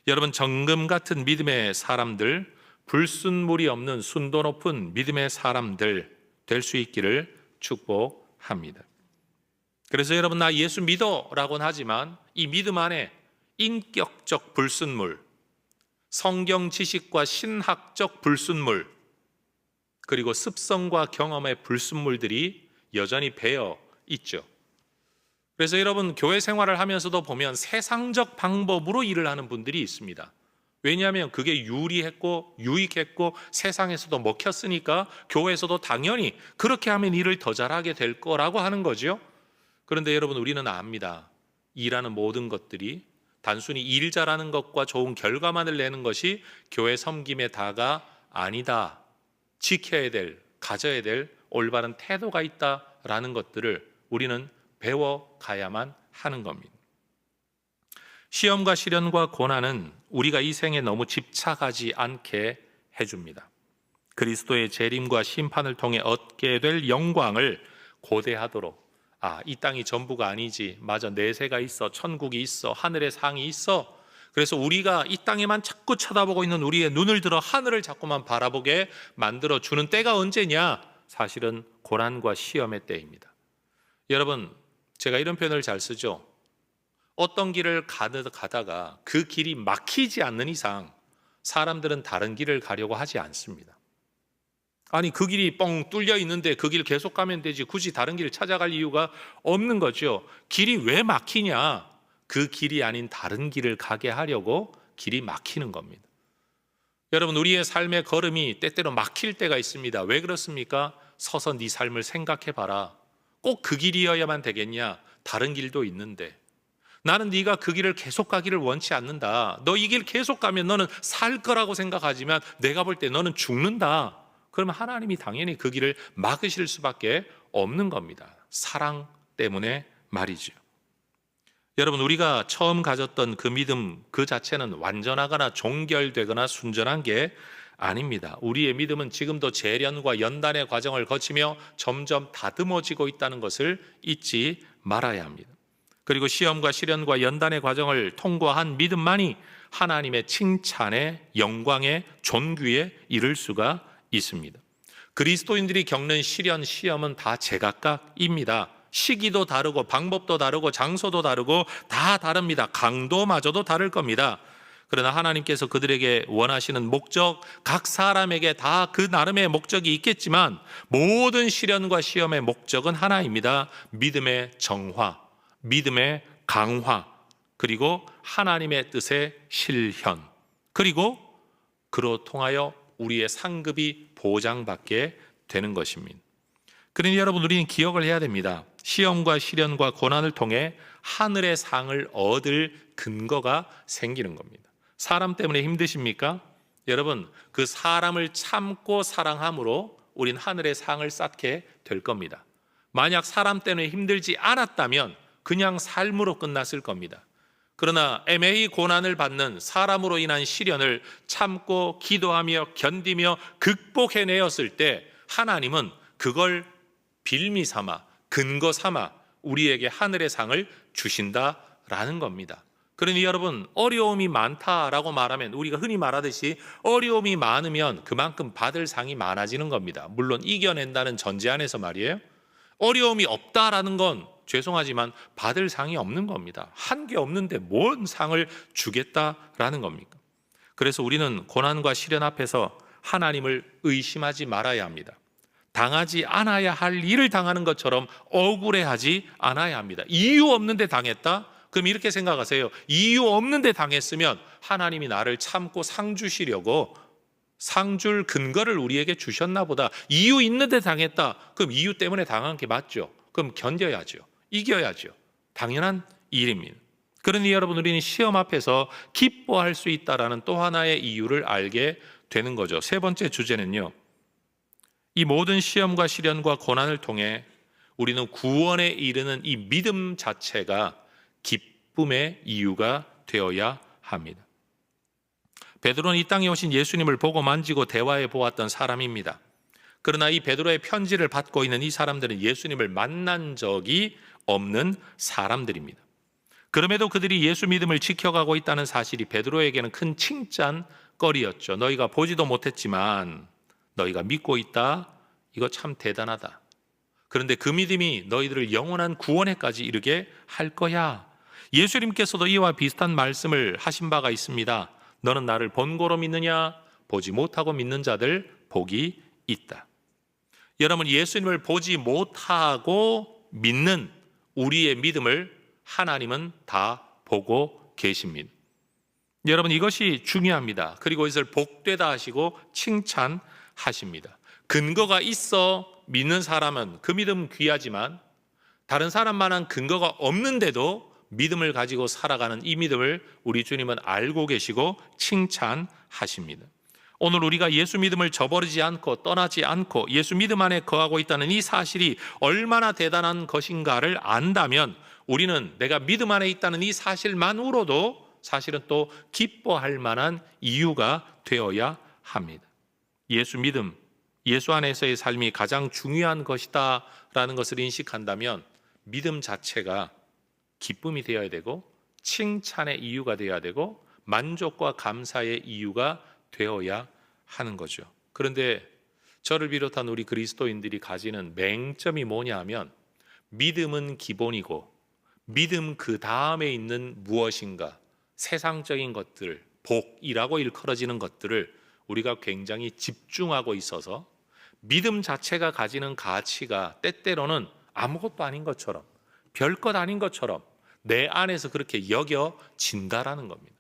여러분, 정금 같은 믿음의 사람들, 불순물이 없는 순도 높은 믿음의 사람들 될 수 있기를 축복합니다. 그래서 여러분, 나 예수 믿어라고는 하지만 이 믿음 안에 인격적 불순물, 성경 지식과 신학적 불순물, 그리고 습성과 경험의 불순물들이 여전히 배어 있죠. 그래서 여러분, 교회 생활을 하면서도 보면 세상적 방법으로 일을 하는 분들이 있습니다. 왜냐하면 그게 유리했고 유익했고 세상에서도 먹혔으니까 교회에서도 당연히 그렇게 하면 일을 더 잘하게 될 거라고 하는 거죠. 그런데 여러분, 우리는 압니다. 일하는 모든 것들이 단순히 일 잘하는 것과 좋은 결과만을 내는 것이 교회 섬김의 다가 아니다. 지켜야 될, 가져야 될 올바른 태도가 있다라는 것들을 우리는 배워가야만 하는 겁니다. 시험과 시련과 고난은 우리가 이 생에 너무 집착하지 않게 해줍니다. 그리스도의 재림과 심판을 통해 얻게 될 영광을 고대하도록, 이 땅이 전부가 아니지, 맞아, 내세가 있어, 천국이 있어, 하늘의 상이 있어. 그래서 우리가 이 땅에만 자꾸 쳐다보고 있는 우리의 눈을 들어 하늘을 자꾸만 바라보게 만들어주는 때가 언제냐? 사실은 고난과 시험의 때입니다. 여러분, 제가 이런 표현을 잘 쓰죠. 어떤 길을 가다가 그 길이 막히지 않는 이상 사람들은 다른 길을 가려고 하지 않습니다. 아니, 그 길이 뻥 뚫려 있는데 그 길 계속 가면 되지 굳이 다른 길을 찾아갈 이유가 없는 거죠. 길이 왜 막히냐? 그 길이 아닌 다른 길을 가게 하려고 길이 막히는 겁니다. 여러분, 우리의 삶의 걸음이 때때로 막힐 때가 있습니다. 왜 그렇습니까? 서서 네 삶을 생각해봐라. 꼭 그 길이어야만 되겠냐? 다른 길도 있는데. 나는 네가 그 길을 계속 가기를 원치 않는다. 너 이 길 계속 가면 너는 살 거라고 생각하지만 내가 볼 때 너는 죽는다. 그러면 하나님이 당연히 그 길을 막으실 수밖에 없는 겁니다. 사랑 때문에 말이죠. 여러분, 우리가 처음 가졌던 그 믿음 그 자체는 완전하거나 종결되거나 순전한 게 아닙니다. 우리의 믿음은 지금도 재련과 연단의 과정을 거치며 점점 다듬어지고 있다는 것을 잊지 말아야 합니다. 그리고 시험과 시련과 연단의 과정을 통과한 믿음만이 하나님의 칭찬에, 영광에, 존귀에 이를 수가 있습니다. 그리스도인들이 겪는 시련, 시험은 다 제각각입니다. 시기도 다르고 방법도 다르고 장소도 다르고 다 다릅니다. 강도마저도 다를 겁니다. 그러나 하나님께서 그들에게 원하시는 목적, 각 사람에게 다 그 나름의 목적이 있겠지만 모든 시련과 시험의 목적은 하나입니다. 믿음의 정화, 믿음의 강화, 그리고 하나님의 뜻의 실현, 그리고 그로 통하여 우리의 상급이 보장받게 되는 것입니다. 그러니 여러분, 우리는 기억을 해야 됩니다. 시험과 시련과 고난을 통해 하늘의 상을 얻을 근거가 생기는 겁니다. 사람 때문에 힘드십니까? 여러분, 그 사람을 참고 사랑함으로 우린 하늘의 상을 쌓게 될 겁니다. 만약 사람 때문에 힘들지 않았다면 그냥 삶으로 끝났을 겁니다. 그러나 애매히 고난을 받는 사람으로 인한 시련을 참고 기도하며 견디며 극복해내었을 때 하나님은 그걸 빌미 삼아, 근거 삼아 우리에게 하늘의 상을 주신다라는 겁니다. 그러니 여러분, 어려움이 많다라고 말하면 우리가 흔히 말하듯이 어려움이 많으면 그만큼 받을 상이 많아지는 겁니다. 물론 이겨낸다는 전제 안에서 말이에요. 어려움이 없다라는 건 죄송하지만 받을 상이 없는 겁니다. 한 게 없는데 뭔 상을 주겠다라는 겁니까? 그래서 우리는 고난과 시련 앞에서 하나님을 의심하지 말아야 합니다. 당하지 않아야 할 일을 당하는 것처럼 억울해하지 않아야 합니다. 이유 없는데 당했다? 그럼 이렇게 생각하세요. 이유 없는데 당했으면 하나님이 나를 참고 상 주시려고 상 줄 근거를 우리에게 주셨나 보다. 이유 있는데 당했다. 그럼 이유 때문에 당한 게 맞죠. 그럼 견뎌야죠. 이겨야죠. 당연한 일입니다. 그러니 여러분, 우리는 시험 앞에서 기뻐할 수 있다라는 또 하나의 이유를 알게 되는 거죠. 세 번째 주제는요, 이 모든 시험과 시련과 고난을 통해 우리는 구원에 이르는 이 믿음 자체가 기쁨의 이유가 되어야 합니다. 베드로는 이 땅에 오신 예수님을 보고 만지고 대화해 보았던 사람입니다. 그러나 이 베드로의 편지를 받고 있는 이 사람들은 예수님을 만난 적이 없는 사람들입니다. 그럼에도 그들이 예수 믿음을 지켜가고 있다는 사실이 베드로에게는 큰 칭찬거리였죠. 너희가 보지도 못했지만 너희가 믿고 있다. 이거 참 대단하다. 그런데 그 믿음이 너희들을 영원한 구원에까지 이르게 할 거야. 예수님께서도 이와 비슷한 말씀을 하신 바가 있습니다. 너는 나를 본고로 믿느냐? 보지 못하고 믿는 자들 복이 있다. 여러분, 예수님을 보지 못하고 믿는 우리의 믿음을 하나님은 다 보고 계십니다. 여러분, 이것이 중요합니다. 그리고 이것을 복되다 하시고 칭찬하십니다. 근거가 있어 믿는 사람은 그 믿음 귀하지만 다른 사람만한 근거가 없는데도 믿음을 가지고 살아가는 이 믿음을 우리 주님은 알고 계시고 칭찬하십니다. 오늘 우리가 예수 믿음을 저버리지 않고 떠나지 않고 예수 믿음 안에 거하고 있다는 이 사실이 얼마나 대단한 것인가를 안다면 우리는 내가 믿음 안에 있다는 이 사실만으로도 사실은 또 기뻐할 만한 이유가 되어야 합니다. 예수 믿음, 예수 안에서의 삶이 가장 중요한 것이다 라는 것을 인식한다면 믿음 자체가 기쁨이 되어야 되고 칭찬의 이유가 되어야 되고 만족과 감사의 이유가 되어야 하는 거죠. 그런데 저를 비롯한 우리 그리스도인들이 가지는 맹점이 뭐냐 하면 믿음은 기본이고 믿음 그 다음에 있는 무엇인가 세상적인 것들, 복이라고 일컬어지는 것들을 우리가 굉장히 집중하고 있어서 믿음 자체가 가지는 가치가 때때로는 아무것도 아닌 것처럼 별것 아닌 것처럼 내 안에서 그렇게 여겨진다라는 겁니다.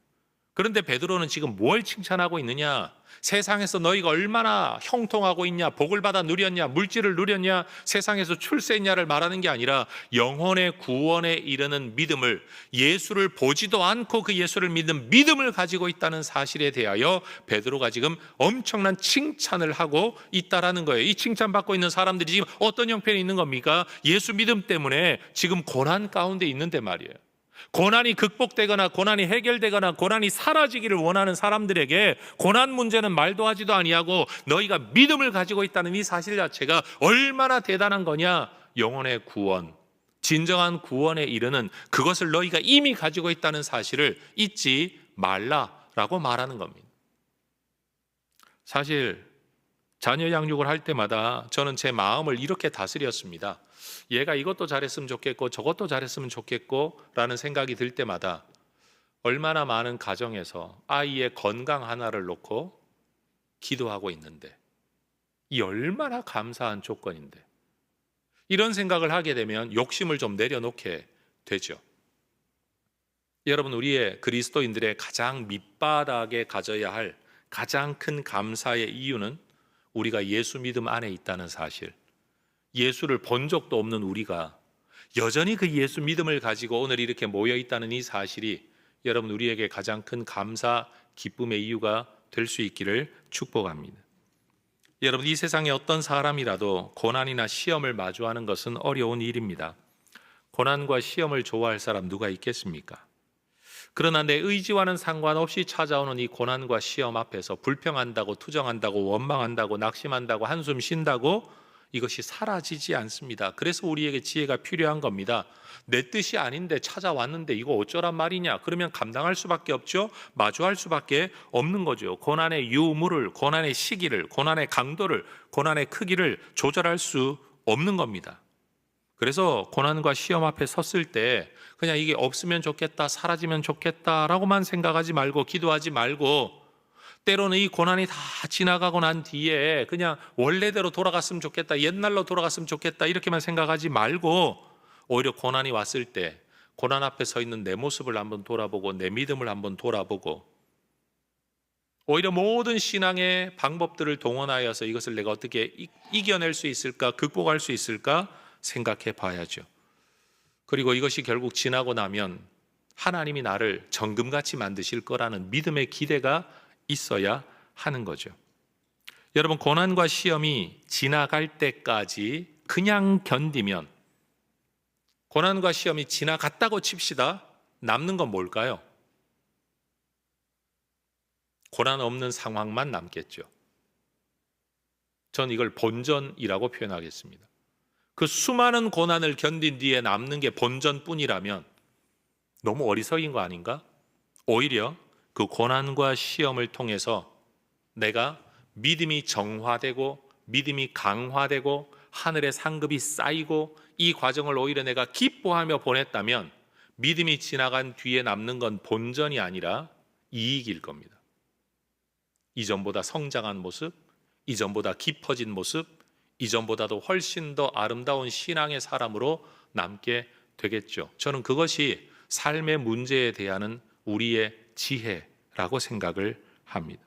그런데 베드로는 지금 뭘 칭찬하고 있느냐? 세상에서 너희가 얼마나 형통하고 있냐, 복을 받아 누렸냐, 물질을 누렸냐, 세상에서 출세했냐를 말하는 게 아니라 영혼의 구원에 이르는 믿음을, 예수를 보지도 않고 그 예수를 믿는 믿음을 가지고 있다는 사실에 대하여 베드로가 지금 엄청난 칭찬을 하고 있다라는 거예요. 이 칭찬받고 있는 사람들이 지금 어떤 형편에 있는 겁니까? 예수 믿음 때문에 지금 고난 가운데 있는데 말이에요. 고난이 극복되거나 고난이 해결되거나 고난이 사라지기를 원하는 사람들에게 고난 문제는 말도 하지도 아니하고 너희가 믿음을 가지고 있다는 이 사실 자체가 얼마나 대단한 거냐. 영혼의 구원, 진정한 구원에 이르는 그것을 너희가 이미 가지고 있다는 사실을 잊지 말라라고 말하는 겁니다. 사실 자녀 양육을 할 때마다 저는 제 마음을 이렇게 다스렸습니다. 얘가 이것도 잘했으면 좋겠고 저것도 잘했으면 좋겠고 라는 생각이 들 때마다 얼마나 많은 가정에서 아이의 건강 하나를 놓고 기도하고 있는데, 이 얼마나 감사한 조건인데, 이런 생각을 하게 되면 욕심을 좀 내려놓게 되죠. 여러분, 우리의 그리스도인들의 가장 밑바닥에 가져야 할 가장 큰 감사의 이유는 우리가 예수 믿음 안에 있다는 사실, 예수를 본 적도 없는 우리가 여전히 그 예수 믿음을 가지고 오늘 이렇게 모여 있다는 이 사실이 여러분 우리에게 가장 큰 감사, 기쁨의 이유가 될 수 있기를 축복합니다. 여러분, 이 세상에 어떤 사람이라도 고난이나 시험을 마주하는 것은 어려운 일입니다. 고난과 시험을 좋아할 사람 누가 있겠습니까? 그러나 내 의지와는 상관없이 찾아오는 이 고난과 시험 앞에서 불평한다고, 투정한다고, 원망한다고, 낙심한다고, 한숨 쉰다고 이것이 사라지지 않습니다. 그래서 우리에게 지혜가 필요한 겁니다. 내 뜻이 아닌데 찾아왔는데 이거 어쩌란 말이냐? 그러면 감당할 수밖에 없죠. 마주할 수밖에 없는 거죠. 고난의 유무를, 고난의 시기를, 고난의 강도를, 고난의 크기를 조절할 수 없는 겁니다. 그래서 고난과 시험 앞에 섰을 때 그냥 이게 없으면 좋겠다, 사라지면 좋겠다라고만 생각하지 말고, 기도하지 말고, 때로는 이 고난이 다 지나가고 난 뒤에 그냥 원래대로 돌아갔으면 좋겠다, 옛날로 돌아갔으면 좋겠다 이렇게만 생각하지 말고, 오히려 고난이 왔을 때 고난 앞에 서 있는 내 모습을 한번 돌아보고 내 믿음을 한번 돌아보고, 오히려 모든 신앙의 방법들을 동원하여서 이것을 내가 어떻게 이겨낼 수 있을까, 극복할 수 있을까 생각해 봐야죠. 그리고 이것이 결국 지나고 나면 하나님이 나를 정금같이 만드실 거라는 믿음의 기대가 있어야 하는 거죠. 여러분, 고난과 시험이 지나갈 때까지 그냥 견디면, 고난과 시험이 지나갔다고 칩시다. 남는 건 뭘까요? 고난 없는 상황만 남겠죠. 전 이걸 본전이라고 표현하겠습니다. 그 수많은 고난을 견딘 뒤에 남는 게 본전뿐이라면 너무 어리석인 거 아닌가? 오히려 그 고난과 시험을 통해서 내가 믿음이 정화되고 믿음이 강화되고 하늘의 상급이 쌓이고 이 과정을 오히려 내가 기뻐하며 보냈다면 믿음이 지나간 뒤에 남는 건 본전이 아니라 이익일 겁니다. 이전보다 성장한 모습, 이전보다 깊어진 모습, 이전보다도 훨씬 더 아름다운 신앙의 사람으로 남게 되겠죠. 저는 그것이 삶의 문제에 대한 우리의 지혜라고 생각을 합니다.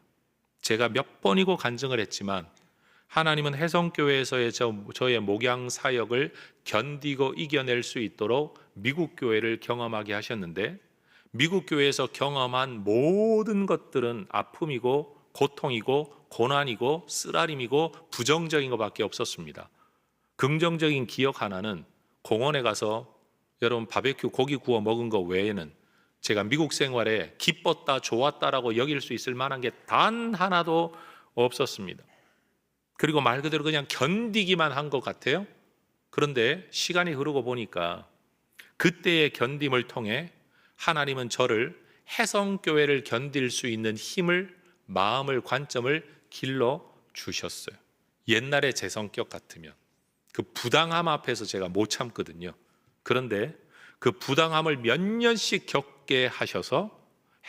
제가 몇 번이고 간증을 했지만 하나님은 혜성교회에서의 저의 목양 사역을 견디고 이겨낼 수 있도록 미국 교회를 경험하게 하셨는데, 미국 교회에서 경험한 모든 것들은 아픔이고 고통이고 고난이고 쓰라림이고 부정적인 것밖에 없었습니다. 긍정적인 기억 하나는 공원에 가서 여러분 바베큐 고기 구워 먹은 것 외에는 제가 미국 생활에 기뻤다, 좋았다라고 여길 수 있을 만한 게 단 하나도 없었습니다. 그리고 말 그대로 그냥 견디기만 한 것 같아요. 그런데 시간이 흐르고 보니까 그때의 견딤을 통해 하나님은 저를 혜성교회를 견딜 수 있는 힘을, 마음을, 관점을 길러 주셨어요. 옛날에 제 성격 같으면 그 부당함 앞에서 제가 못 참거든요. 그런데 그 부당함을 몇 년씩 겪게 하셔서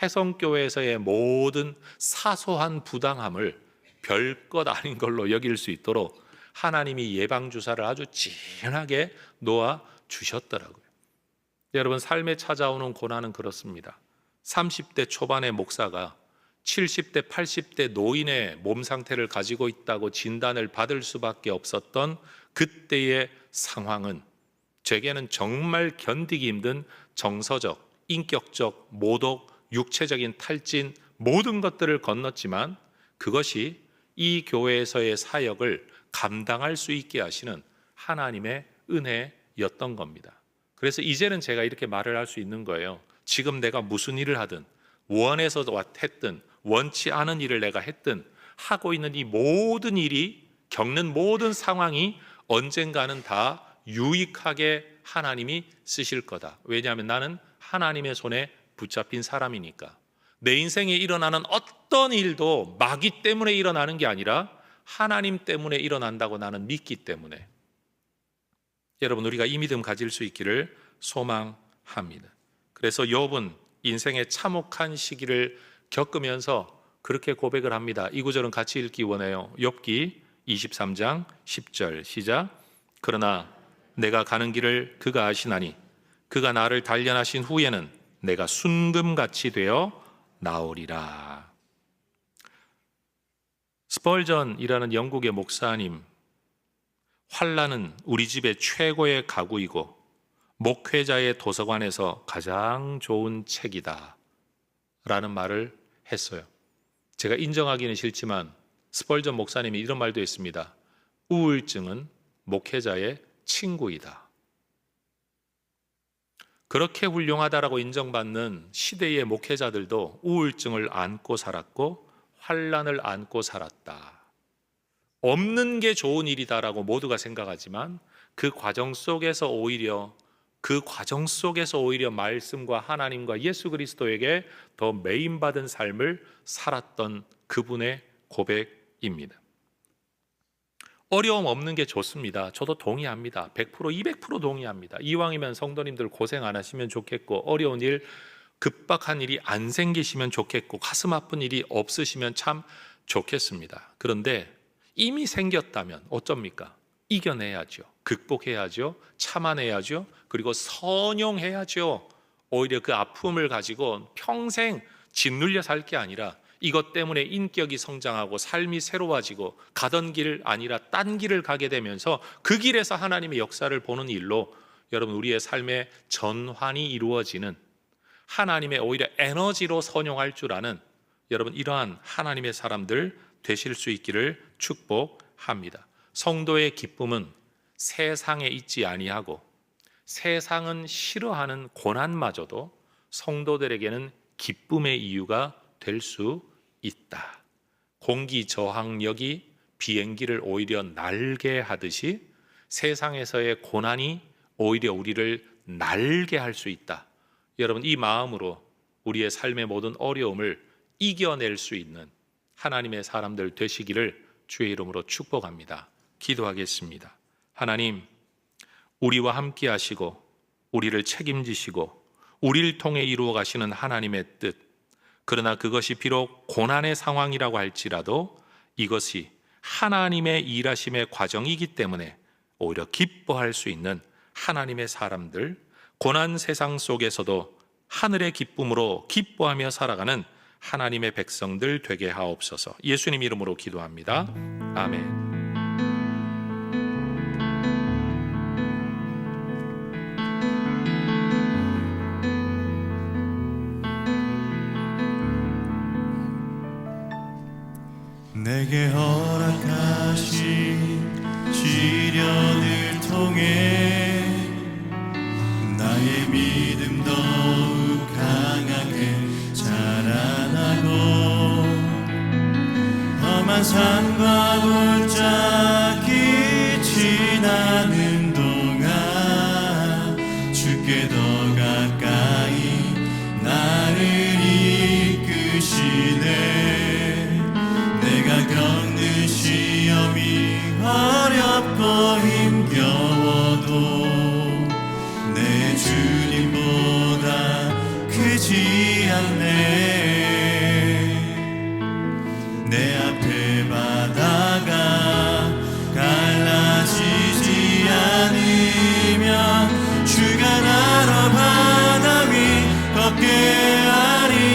혜성교회에서의 모든 사소한 부당함을 별것 아닌 걸로 여길 수 있도록 하나님이 예방주사를 아주 진하게 놓아 주셨더라고요. 여러분, 삶에 찾아오는 고난은 그렇습니다. 30대 초반의 목사가 70대, 80대 노인의 몸 상태를 가지고 있다고 진단을 받을 수밖에 없었던 그때의 상황은 제게는 정말 견디기 힘든 정서적, 인격적, 모독, 육체적인 탈진 모든 것들을 건넜지만 그것이 이 교회에서의 사역을 감당할 수 있게 하시는 하나님의 은혜였던 겁니다. 그래서 이제는 제가 이렇게 말을 할 수 있는 거예요. 지금 내가 무슨 일을 하든 원해서 했든 원치 않은 일을 내가 했든 하고 있는 이 모든 일이 겪는 모든 상황이 언젠가는 다 유익하게 하나님이 쓰실 거다. 왜냐하면 나는 하나님의 손에 붙잡힌 사람이니까. 내 인생에 일어나는 어떤 일도 마귀 때문에 일어나는 게 아니라 하나님 때문에 일어난다고 나는 믿기 때문에 여러분 우리가 이 믿음 가질 수 있기를 소망합니다. 그래서 욥은 인생의 참혹한 시기를 겪으면서 그렇게 고백을 합니다. 이 구절은 같이 읽기 원해요. 욥기 23장 10절 시작. 그러나 내가 가는 길을 그가 아시나니 그가 나를 단련하신 후에는 내가 순금같이 되어 나오리라. 스펄전이라는 영국의 목사님, 환난은 우리 집의 최고의 가구이고 목회자의 도서관에서 가장 좋은 책이다 라는 말을 했어요. 제가 인정하기는 싫지만 스펄전 목사님이 이런 말도 했습니다. 우울증은 목회자의 친구이다. 그렇게 훌륭하다라고 인정받는 시대의 목회자들도 우울증을 안고 살았고 환난을 안고 살았다. 없는 게 좋은 일이다라고 모두가 생각하지만 그 과정 속에서 오히려 말씀과 하나님과 예수 그리스도에게 더 메인받은 삶을 살았던 그분의 고백입니다. 어려움 없는 게 좋습니다. 저도 동의합니다. 100%, 200% 동의합니다. 이왕이면 성도님들 고생 안 하시면 좋겠고 어려운 일, 급박한 일이 안 생기시면 좋겠고 가슴 아픈 일이 없으시면 참 좋겠습니다. 그런데 이미 생겼다면 어쩝니까? 이겨내야죠. 극복해야죠. 참아내야죠. 그리고 선용해야죠. 오히려 그 아픔을 가지고 평생 짓눌려 살 게 아니라 이것 때문에 인격이 성장하고 삶이 새로워지고 가던 길 아니라 딴 길을 가게 되면서 그 길에서 하나님의 역사를 보는 일로 여러분 우리의 삶의 전환이 이루어지는 하나님의 오히려 에너지로 선용할 줄 아는 여러분 이러한 하나님의 사람들 되실 수 있기를 축복합니다. 성도의 기쁨은 세상에 있지 아니하고 세상은 싫어하는 고난마저도 성도들에게는 기쁨의 이유가 될 수 있다. 공기 저항력이 비행기를 오히려 날게 하듯이 세상에서의 고난이 오히려 우리를 날게 할 수 있다. 여러분 이 마음으로 우리의 삶의 모든 어려움을 이겨낼 수 있는 하나님의 사람들 되시기를 주의 이름으로 축복합니다. 기도하겠습니다. 하나님, 우리와 함께 하시고 우리를 책임지시고 우리를 통해 이루어 가시는 하나님의 뜻, 그러나 그것이 비록 고난의 상황이라고 할지라도 이것이 하나님의 일하심의 과정이기 때문에 오히려 기뻐할 수 있는 하나님의 사람들, 고난 세상 속에서도 하늘의 기쁨으로 기뻐하며 살아가는 하나님의 백성들 되게 하옵소서. 예수님 이름으로 기도합니다. 아멘. 내게 허락하신 시련을 통해 나의 믿음 더욱 강하게 자라나고 험한 산과 골짜기 지나는 동안 주께 더 가까이 나를 이끄시네. 내가 겪는 시험이 어렵고 힘겨워도 내 주님보다 크지 않네. 내 앞에 바다가 갈라지지 않으면 주가 나로 바다 위 걷게 하리.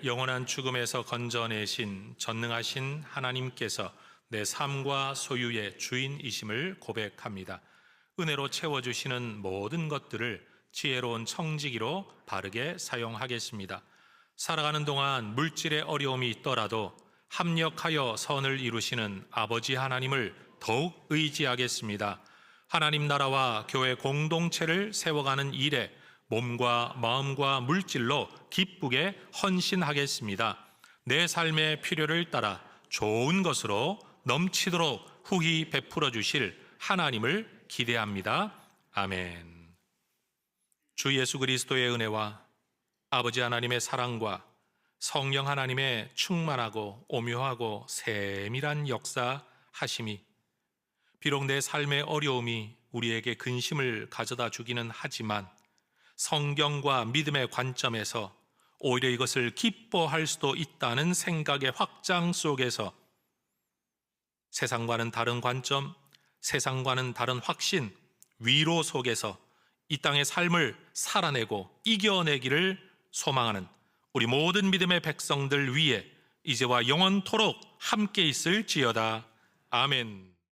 영원한 죽음에서 건져내신 전능하신 하나님께서 내 삶과 소유의 주인이심을 고백합니다. 은혜로 채워주시는 모든 것들을 지혜로운 청지기로 바르게 사용하겠습니다. 살아가는 동안 물질의 어려움이 있더라도 합력하여 선을 이루시는 아버지 하나님을 더욱 의지하겠습니다. 하나님 나라와 교회 공동체를 세워가는 일에 몸과 마음과 물질로 기쁘게 헌신하겠습니다. 내 삶의 필요를 따라 좋은 것으로 넘치도록 후히 베풀어 주실 하나님을 기대합니다. 아멘. 주 예수 그리스도의 은혜와 아버지 하나님의 사랑과 성령 하나님의 충만하고 오묘하고 세밀한 역사하심이 비록 내 삶의 어려움이 우리에게 근심을 가져다 주기는 하지만 성경과 믿음의 관점에서 오히려 이것을 기뻐할 수도 있다는 생각의 확장 속에서 세상과는 다른 관점, 세상과는 다른 확신, 위로 속에서 이 땅의 삶을 살아내고 이겨내기를 소망하는 우리 모든 믿음의 백성들 위에 이제와 영원토록 함께 있을지어다. 아멘.